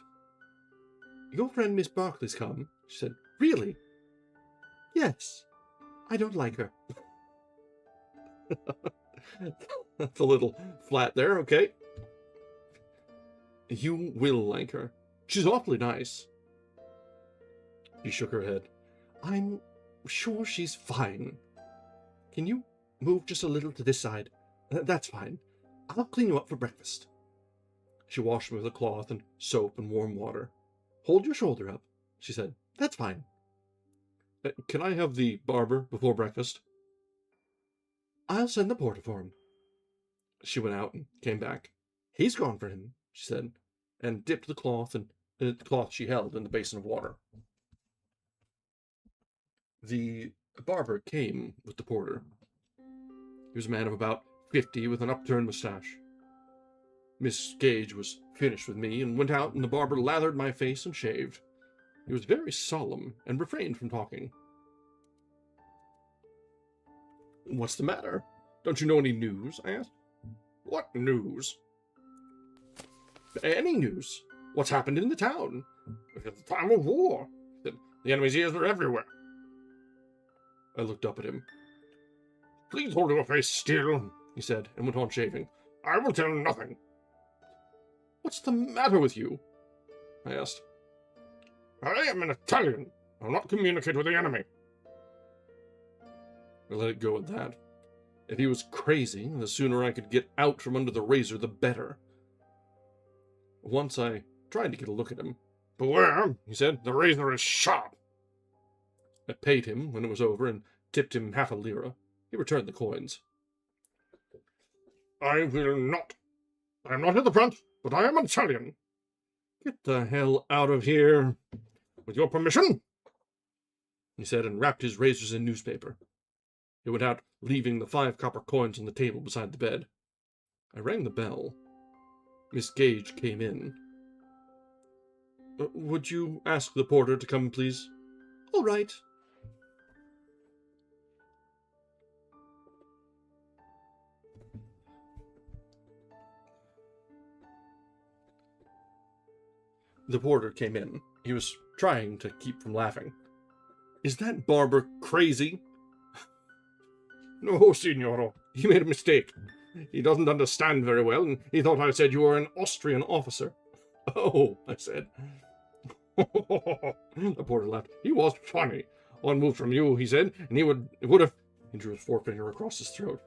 Your friend Miss Barclay's come, she said. Really? Yes. I don't like her. That's a little flat there, okay. You will like her. She's awfully nice. She shook her head. I'm sure she's fine. Can you move just a little to this side? That's fine. I'll clean you up for breakfast. She washed me with a cloth and soap and warm water. Hold your shoulder up, she said. That's fine. Can I have the barber before breakfast? I'll send the porter for him. She went out and came back. He's gone for him, she said, and dipped the cloth she held in the basin of water. The barber came with the porter. He was a man of about 50 with an upturned mustache. Miss Gage was finished with me and went out, and the barber lathered my face and shaved. He was very solemn and refrained from talking. What's the matter? Don't you know any news? I asked. What news? Any news. What's happened in the town? It's the time of war. The enemy's ears are everywhere. I looked up at him. Please hold your face still, he said, and went on shaving. I will tell nothing. What's the matter with you? I asked. I am an Italian. I'll not communicate with the enemy. I let it go at that. If he was crazy, the sooner I could get out from under the razor, the better. Once I tried to get a look at him. Beware, he said, the razor is sharp. I paid him when it was over and tipped him half a lira. He returned the coins. I will not. I am not at the front, but I am an Italian. Get the hell out of here. With your permission, he said, and wrapped his razors in newspaper. He went out, leaving the 5 copper coins on the table beside the bed. I rang the bell. Miss Gage came in. Would you ask the porter to come, please? All right. The porter came in. He was trying to keep from laughing. Is that barber crazy? No, signoro. He made a mistake. He doesn't understand very well, and he thought I said you were an Austrian officer. Oh, I said. The porter laughed. He was funny. One move from you, he said, and he would have... He drew his forefinger across his throat.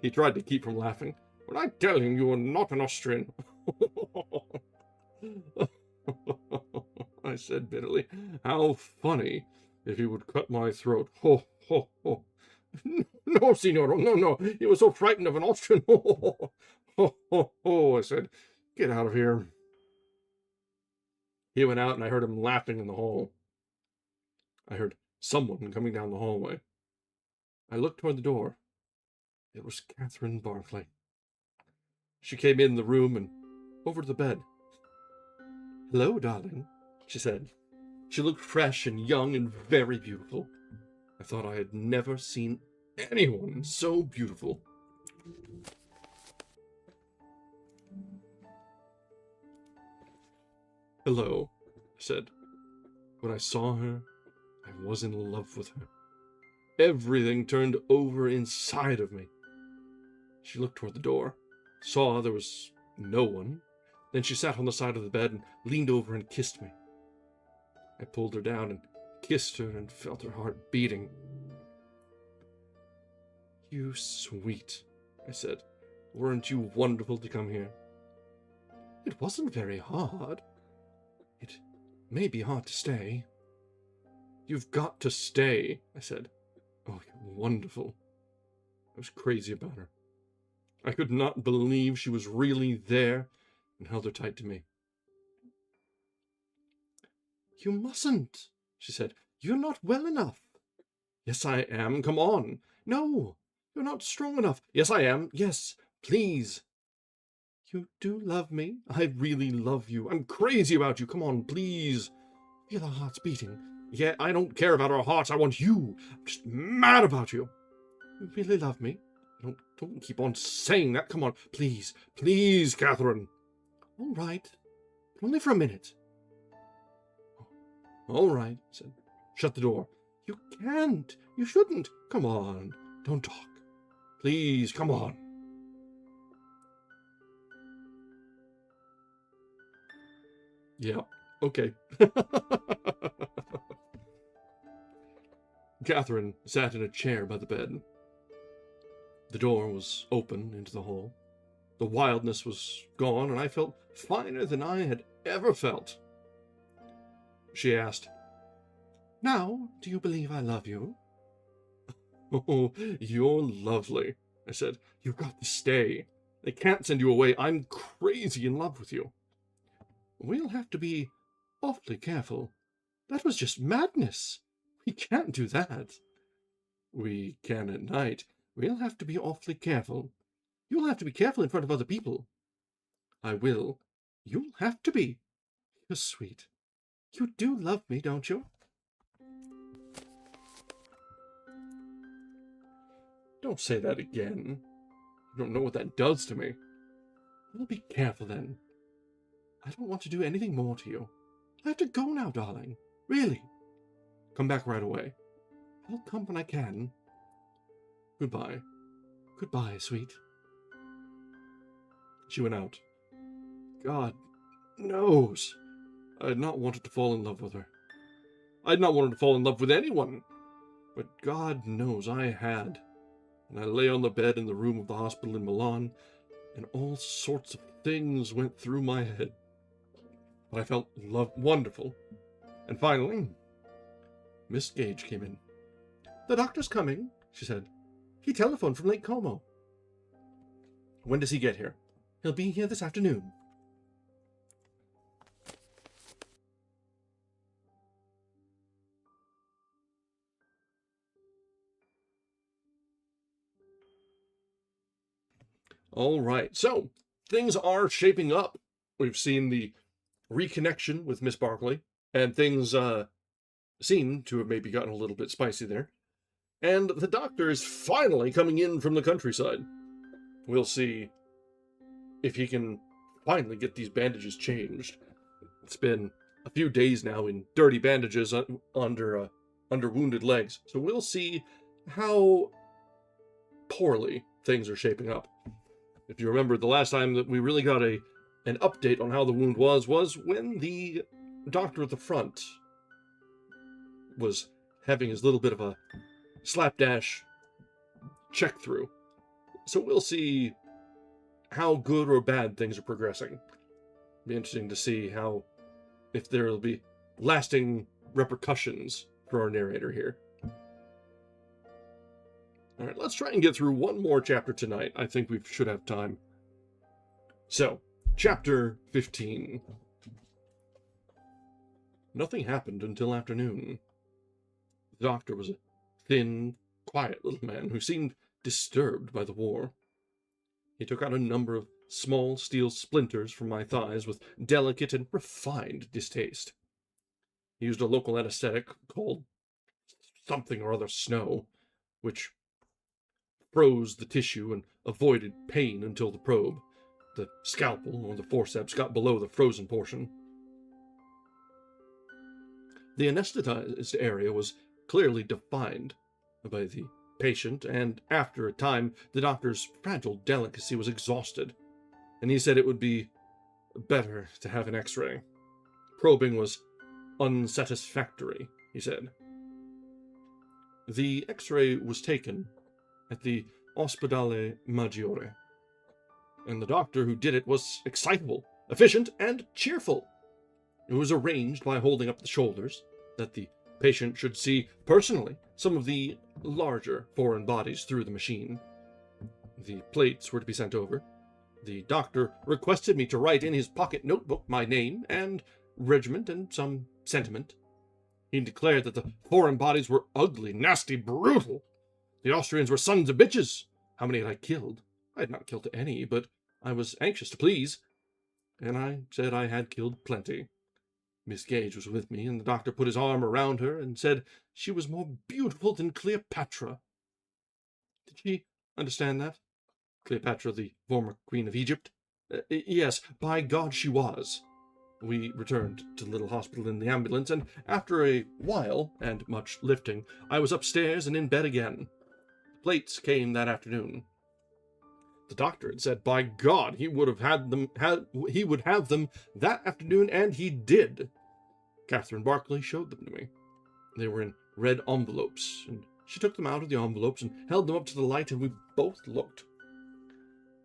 He tried to keep from laughing. When I tell him you are not an Austrian... I said bitterly. How funny if he would cut my throat. Ho, ho, ho. No, signoro, no. He was so frightened of an Austrian. Ho, ho, ho, ho, I said. Get out of here. He went out and I heard him laughing in the hall. I heard someone coming down the hallway. I looked toward the door. It was Catherine Barclay. She came in the room and over to the bed. Hello, darling, she said. She looked fresh and young and very beautiful. I thought I had never seen anyone so beautiful. Hello, I said. When I saw her, I was in love with her. Everything turned over inside of me. She looked toward the door, saw there was no one. Then she sat on the side of the bed and leaned over and kissed me. I pulled her down and kissed her and felt her heart beating. You sweet, I said. Weren't you wonderful to come here? It wasn't very hard. It may be hard to stay. You've got to stay, I said. Oh, you're wonderful. I was crazy about her. I could not believe she was really there and held her tight to me. You mustn't, she said. You're not well enough. Yes, I am. Come on. No, you're not strong enough. Yes, I am. Yes, please. You do love me. I really love you. I'm crazy about you. Come on, please. Feel our hearts beating. Yeah, I don't care about our hearts. I want you. I'm just mad about you. You really love me? Don't keep on saying that. Come on, please. Please, Catherine. All right. Only for a minute. All right, I said. Shut the door. You can't. You shouldn't. Come on. Don't talk. Please, come on. Yeah, okay. Catherine sat in a chair by the bed. The door was open into the hall. The wildness was gone, and I felt finer than I had ever felt. She asked, Now, do you believe I love you? Oh, you're lovely, I said. You've got to stay. They can't send you away. I'm crazy in love with you. We'll have to be awfully careful. That was just madness. We can't do that. We can at night. We'll have to be awfully careful. You'll have to be careful in front of other people. I will. You'll have to be. You're sweet. You do love me, don't you? Don't say that again. You don't know what that does to me. Well, be careful then. I don't want to do anything more to you. I have to go now, darling. Really. Come back right away. I'll come when I can. Goodbye. Goodbye, sweet. She went out. God knows I had not wanted to fall in love with her. I had not wanted to fall in love with anyone. But God knows I had. And I lay on the bed in the room of the hospital in Milan, and all sorts of things went through my head. But I felt wonderful. And finally, Miss Gage came in. The doctor's coming, she said. He telephoned from Lake Como. When does he get here? He'll be here this afternoon. All right, so things are shaping up. We've seen the reconnection with Miss Barkley, and things seem to have maybe gotten a little bit spicy there. And the doctor is finally coming in from the countryside. We'll see if he can finally get these bandages changed. It's been a few days now in dirty bandages under wounded legs, so we'll see how poorly things are shaping up. If you remember, the last time that we really got an update on how the wound was when the doctor at the front was having his little bit of a slapdash check through. So we'll see how good or bad things are progressing. Be interesting to see if there will be lasting repercussions for our narrator here. All right, let's try and get through one more chapter tonight. I think we should have time. So, chapter 15. Nothing happened until afternoon. The doctor was a thin, quiet little man who seemed disturbed by the war. He took out a number of small steel splinters from my thighs with delicate and refined distaste. He used a local anesthetic called something or other snow, which froze the tissue and avoided pain until the probe, the scalpel or the forceps, got below the frozen portion. The anesthetized area was clearly defined by the patient, and after a time, the doctor's fragile delicacy was exhausted, and he said it would be better to have an X-ray. Probing was unsatisfactory, he said. The X-ray was taken at the Ospedale Maggiore, and the doctor who did it was excitable, efficient, and cheerful. It was arranged by holding up the shoulders that the patient should see personally some of the larger foreign bodies through the machine. The plates were to be sent over. The doctor requested me to write in his pocket notebook my name and regiment and some sentiment. He declared that the foreign bodies were ugly, nasty, brutal. The Austrians were sons of bitches. How many had I killed? I had not killed any, but I was anxious to please, and I said I had killed plenty. Miss Gage was with me, and the doctor put his arm around her and said she was more beautiful than Cleopatra. Did she understand that? Cleopatra, the former queen of Egypt? Yes, by God she was. We returned to the little hospital in the ambulance, and after a while, and much lifting, I was upstairs and in bed again. The plates came that afternoon. The doctor had said, by God, he would have them that afternoon, and he did. Catherine Barkley showed them to me. They were in red envelopes, and she took them out of the envelopes and held them up to the light, and we both looked.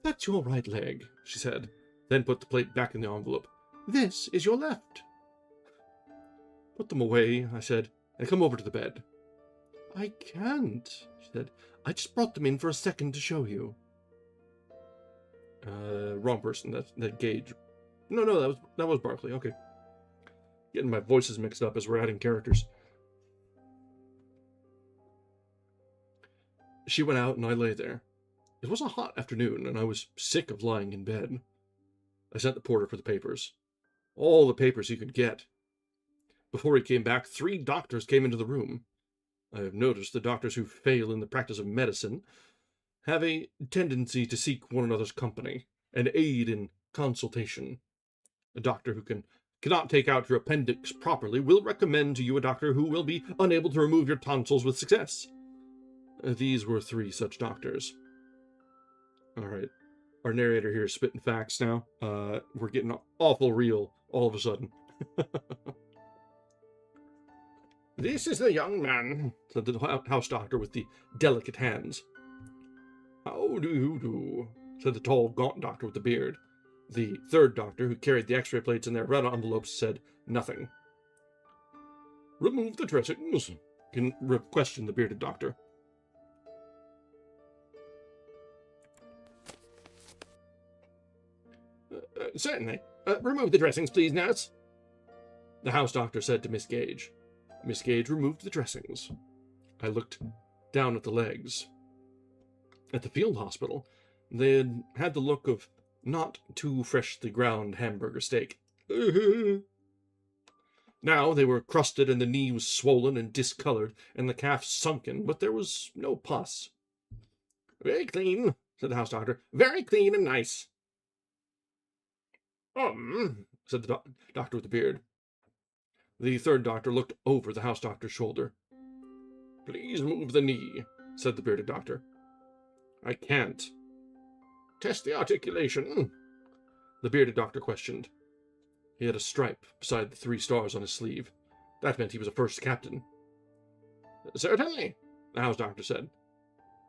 That's your right leg, she said, then put the plate back in the envelope. This is your left. Put them away, I said, and come over to the bed. I can't, she said. I just brought them in for a second to show you. Wrong person. That Gage. No, that was Barkley. Okay. Getting my voices mixed up as we're adding characters. She went out and I lay there. It was a hot afternoon and I was sick of lying in bed. I sent the porter for the papers. All the papers he could get. Before he came back, 3 doctors came into the room. I have noticed the doctors who fail in the practice of medicine have a tendency to seek one another's company and aid in consultation. A doctor who cannot take out your appendix properly will recommend to you a doctor who will be unable to remove your tonsils with success. These were 3 such doctors. All right. Our narrator here is spitting facts now. We're getting awful real all of a sudden. This is the young man, said the house doctor with the delicate hands. How do you do, said the tall, gaunt doctor with the beard. The 3rd doctor, who carried the x-ray plates in their red envelopes, said nothing. Remove the dressings, questioned the bearded doctor. Certainly. Remove the dressings, please, nurse, the house doctor said to Miss Gage. Miss Gage removed the dressings. I looked down at the legs. At the field hospital, they had the look of not too freshly ground hamburger steak. Now they were crusted, and the knee was swollen and discolored, and the calf sunken, but there was no pus. Very clean, said the house doctor. Very clean and nice. Said the doctor with the beard. The 3rd doctor looked over the house doctor's shoulder. Please move the knee, said the bearded doctor. I can't. Test the articulation, the bearded doctor questioned. He had a stripe beside the 3 stars on his sleeve. That meant he was a first captain. Certainly, the house doctor said.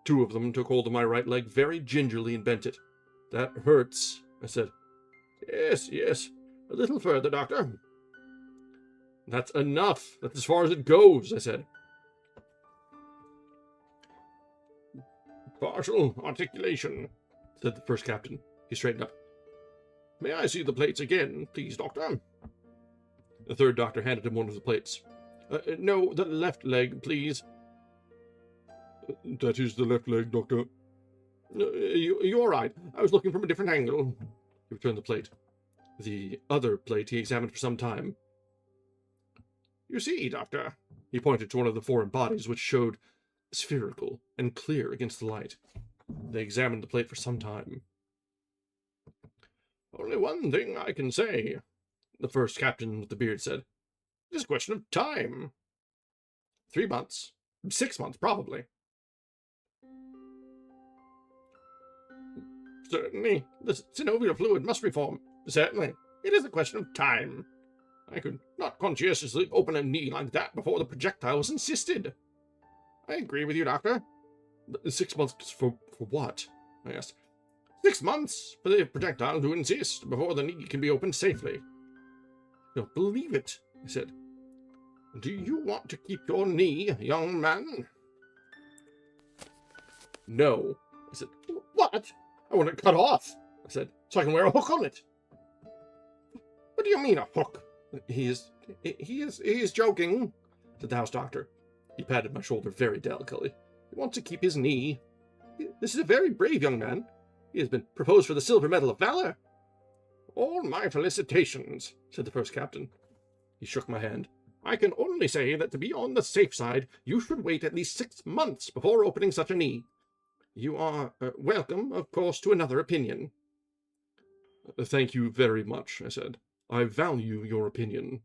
2 of them took hold of my right leg very gingerly and bent it. That hurts, I said. Yes. A little further, doctor. That's enough. That's as far as it goes, I said. Partial articulation, said the first captain. He straightened up. May I see the plates again, please, doctor? The 3rd doctor handed him one of the plates. No, the left leg, please. That is the left leg, doctor. You're right. I was looking from a different angle. He returned the plate. The other plate he examined for some time. You see, doctor, he pointed to one of the foreign bodies, which showed spherical and clear against the light. They examined the plate for some time. Only one thing I can say, the first captain with the beard said. It is a question of time. 3 months. 6 months, probably. Certainly. The synovial fluid must reform. Certainly. It is a question of time. I could not conscientiously open a knee like that before the projectile was insisted. I agree with you, doctor. 6 months for what? I asked. 6 months for the projectile to insist before the knee can be opened safely. Don't believe it, I said. Do you want to keep your knee, young man? No, I said. What? I want it cut off, I said, so I can wear a hook on it. What do you mean, a hook? He is joking, said the house doctor. He patted my shoulder very delicately. He wants to keep his knee. This is a very brave young man. He has been proposed for the Silver Medal of Valor. All my felicitations, said the first captain. He shook my hand. I can only say that to be on the safe side, you should wait at least 6 months before opening such a knee. You are welcome, of course, to another opinion. Thank you very much, I said. I value your opinion.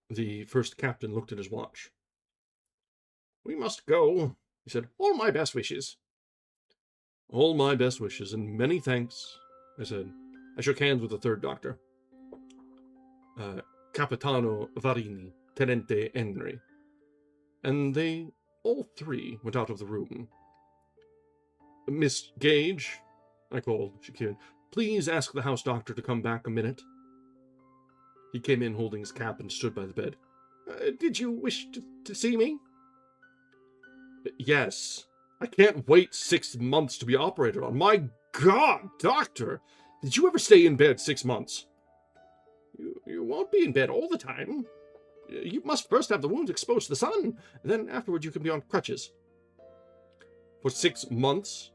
The first captain looked at his watch. We must go, he said. All my best wishes. All my best wishes, and many thanks, I said. I shook hands with the third doctor. Capitano Varini, Tenente Henry. And they all 3 went out of the room. Miss Gage, I called. She came in. Please ask the house doctor to come back a minute. He came in holding his cap and stood by the bed. Did you wish to see me? Yes. I can't wait 6 months to be operated on. My God, doctor! Did you ever stay in bed 6 months? You won't be in bed all the time. You must first have the wounds exposed to the sun. Then afterwards you can be on crutches. For 6 months?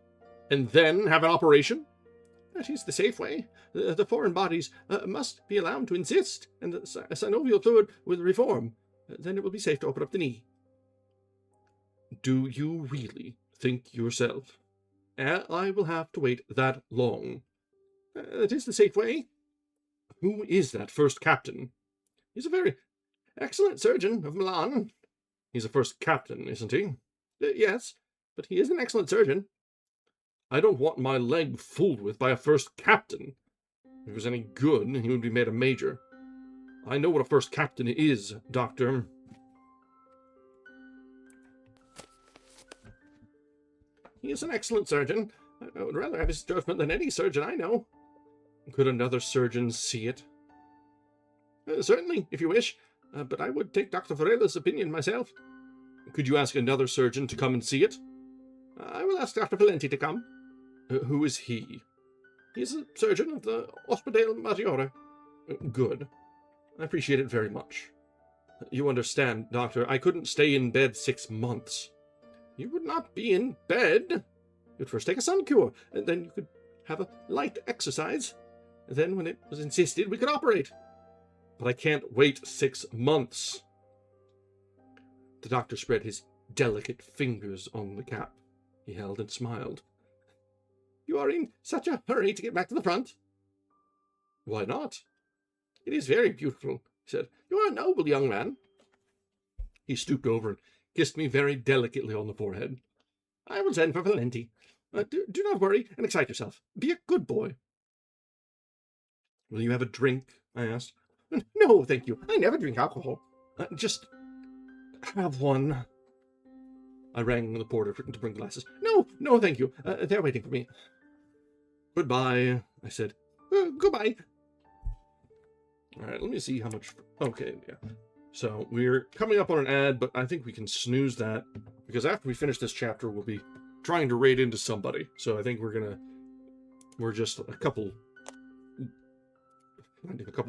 And then have an operation? That is the safe way. The foreign bodies must be allowed to insist, and the synovial fluid will reform. Then it will be safe to open up the knee. Do you really think yourself. I will have to wait that long. That is the safe way. Who is that first captain? He's a very excellent surgeon of Milan. He's a first captain, isn't he? Yes, but he is an excellent surgeon. I don't want my leg fooled with by a first captain. If he was any good, he would be made a major. I know what a first captain is, Doctor. He is an excellent surgeon. I would rather have his judgment than any surgeon I know. Could another surgeon see it? Certainly, if you wish, but I would take Dr. Varela's opinion myself. Could you ask another surgeon to come and see it? I will ask Dr. Valenti to come. Who is he? He is a surgeon of the Ospedale Maggiore. Good. I appreciate it very much. You understand, Doctor, I couldn't stay in bed 6 months. You would not be in bed. You'd first take a sun cure, and then you could have a light exercise. And then, when it was insisted, we could operate. But I can't wait 6 months. The doctor spread his delicate fingers on the cap he held and smiled. You are in such a hurry to get back to the front? Why not? It is very beautiful, he said. You are a noble young man. He stooped over and kissed me very delicately on the forehead. I will send for Valenti. Do not worry and excite yourself. Be a good boy. Will you have a drink? I asked. No, thank you. I never drink alcohol. Just have one. I rang the porter to bring glasses. No, thank you. They're waiting for me. Goodbye, I said. Goodbye. All right, let me see how much... Okay, yeah. So, we're coming up on an ad, but I think we can snooze that, because after we finish this chapter, we'll be trying to raid into somebody. So I think we're just a couple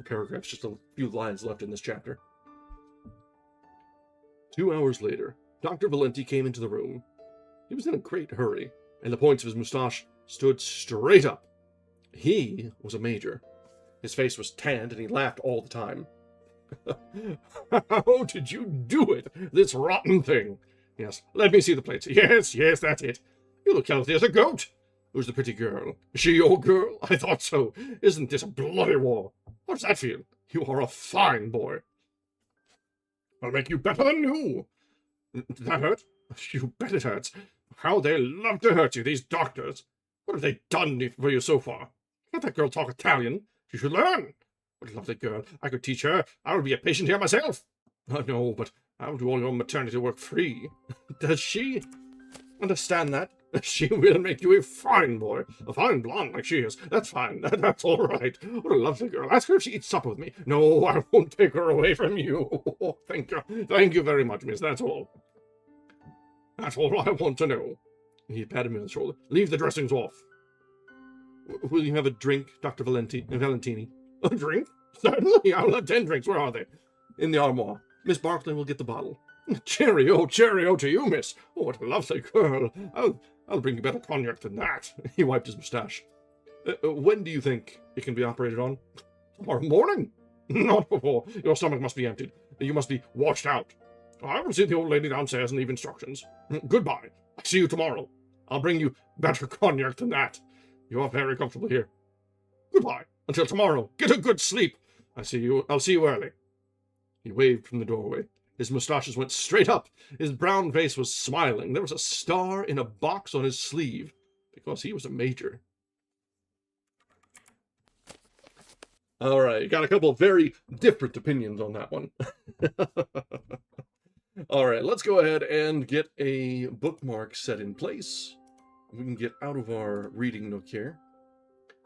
paragraphs, just a few lines left in this chapter. 2 hours later, Dr. Valenti came into the room. He was in a great hurry, and the points of his moustache stood straight up. He was a major. His face was tanned, and he laughed all the time. How did you do it, this rotten thing? Yes, let me see the plates. Yes, that's it. You look healthy as a goat. Who's the pretty girl? Is she your girl? I thought so. Isn't this a bloody war? How does that feel? You are a fine boy. I'll make you better than new. Did that hurt? You bet it hurts. How they love to hurt you, these doctors. What have they done for you so far? Can't that girl talk Italian? She should learn. What a lovely girl. I could teach her. I would be a patient here myself. No, but I'll do all your maternity work free. Does she understand that? She will make you a fine boy. A fine blonde like she is. That's fine. That's all right. What a lovely girl. Ask her if she eats supper with me. No, I won't take her away from you. Thank you. Thank you very much, miss. That's all. That's all I want to know. He patted me on the shoulder. Leave the dressings off. Will you have a drink, Dr. Valentini? A drink? Certainly. I'll have 10 drinks. Where are they? In the armoire. Miss Barclay will get the bottle. Cheerio to you, miss. Oh, what a lovely girl. I'll bring you better cognac than that. He wiped his moustache. When do you think it can be operated on? Tomorrow morning. Not before. Your stomach must be emptied. You must be washed out. I will see the old lady downstairs and leave instructions. Goodbye. I'll see you tomorrow. I'll bring you better cognac than that. You are very comfortable here. Goodbye. Until tomorrow. Get a good sleep. I'll see you early. He waved from the doorway. His moustaches went straight up. His brown face was smiling. There was a star in a box on his sleeve, because he was a major. All right, got a couple of very different opinions on that one. All right, let's go ahead and get a bookmark set in place. We can get out of our reading nook here.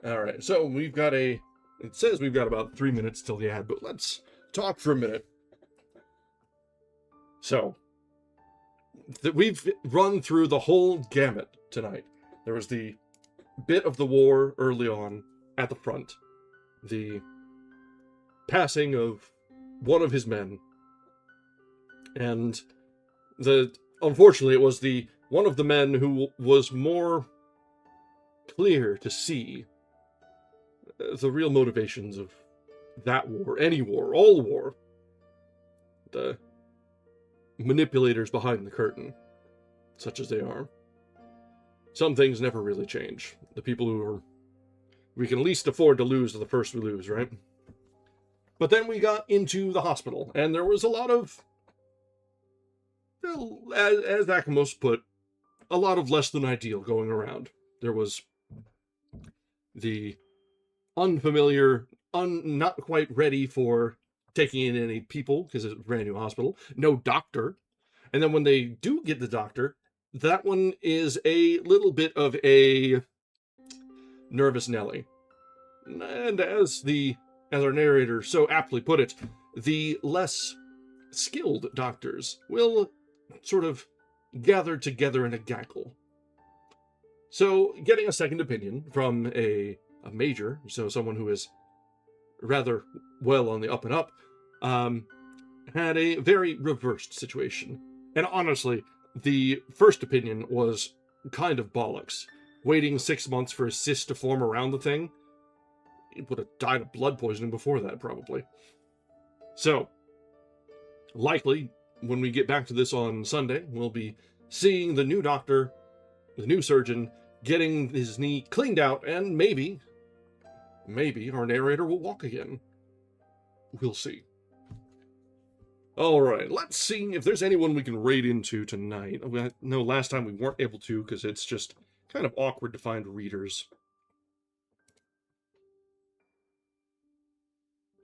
All right, so it says we've got about 3 minutes till the ad, but let's talk for a minute. So, we've run through the whole gamut tonight. There was the bit of the war early on at the front, the passing of one of his men, and unfortunately it was one of the men who was more clear to see the real motivations of that war, any war, all war. The manipulators behind the curtain, such as they are. some things never really change. The people we can least afford to lose are the first we lose, right? But then we got into the hospital, and there was a lot of, well, as Akamos put, a lot of less than ideal going around. There was the unfamiliar, not quite ready for taking in any people, because it's a brand new hospital, no doctor. And then when they do get the doctor, that one is a little bit of a nervous Nelly. And as our narrator so aptly put it, the less skilled doctors will sort of gather together in a gaggle. So getting a second opinion from a major, so someone who is rather well on the up and up, had a very reversed situation. And honestly, the first opinion was kind of bollocks. Waiting 6 months for a cyst to form around the thing, it would have died of blood poisoning before that, probably. So, likely, when we get back to this on Sunday, we'll be seeing the new doctor, the new surgeon, getting his knee cleaned out, and maybe our narrator will walk again. We'll see. Alright, let's see if there's anyone we can raid into tonight. No, last time we weren't able to, because it's just kind of awkward to find readers.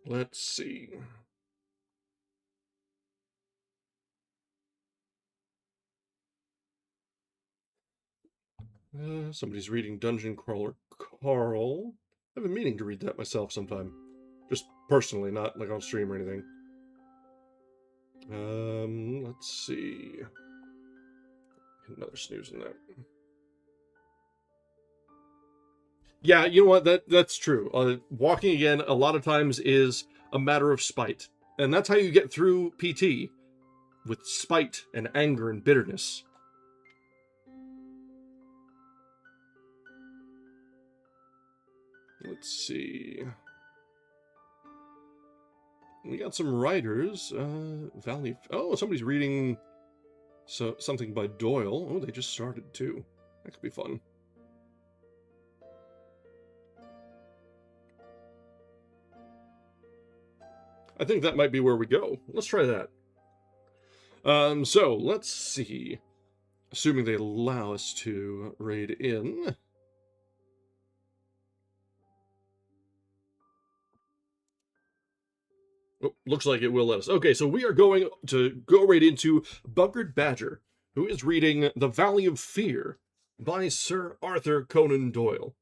Let's see. Somebody's reading Dungeon Crawler Carl. I've been meaning to read that myself sometime. Just personally, not like on stream or anything. Let's see. Another snooze in that. Yeah, you know what? That's true. Walking again, a lot of times, is a matter of spite. And that's how you get through PT. With spite and anger and bitterness. Let's see. We got some writers. Valley. Oh, somebody's reading something by Doyle. Oh, they just started too. That could be fun. I think that might be where we go. Let's try that. So let's see. Assuming they allow us to raid in. Oh, looks like it will let us. Okay, so we are going to go right into Buggered Badger, who is reading The Valley of Fear by Sir Arthur Conan Doyle.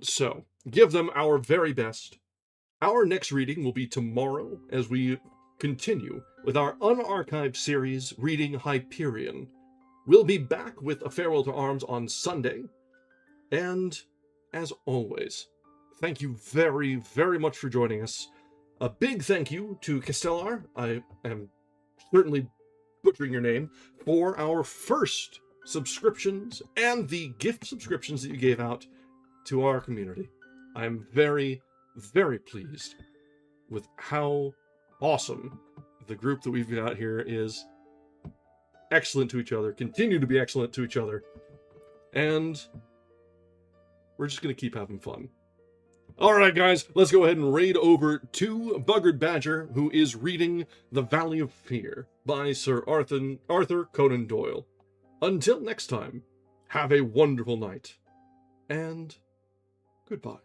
So, give them our very best. Our next reading will be tomorrow as we continue with our unarchived series reading Hyperion. We'll be back with A Farewell to Arms on Sunday. And, as always, thank you very, very much for joining us. A big thank you to Castellar, I am certainly butchering your name, for our first subscriptions and the gift subscriptions that you gave out to our community. I'm very, very pleased with how awesome the group that we've got here is. Excellent to each other, continue to be excellent to each other, and we're just going to keep having fun. Alright guys, let's go ahead and raid over to Buggered Badger, who is reading The Valley of Fear by Sir Arthur Conan Doyle. Until next time, have a wonderful night, and goodbye.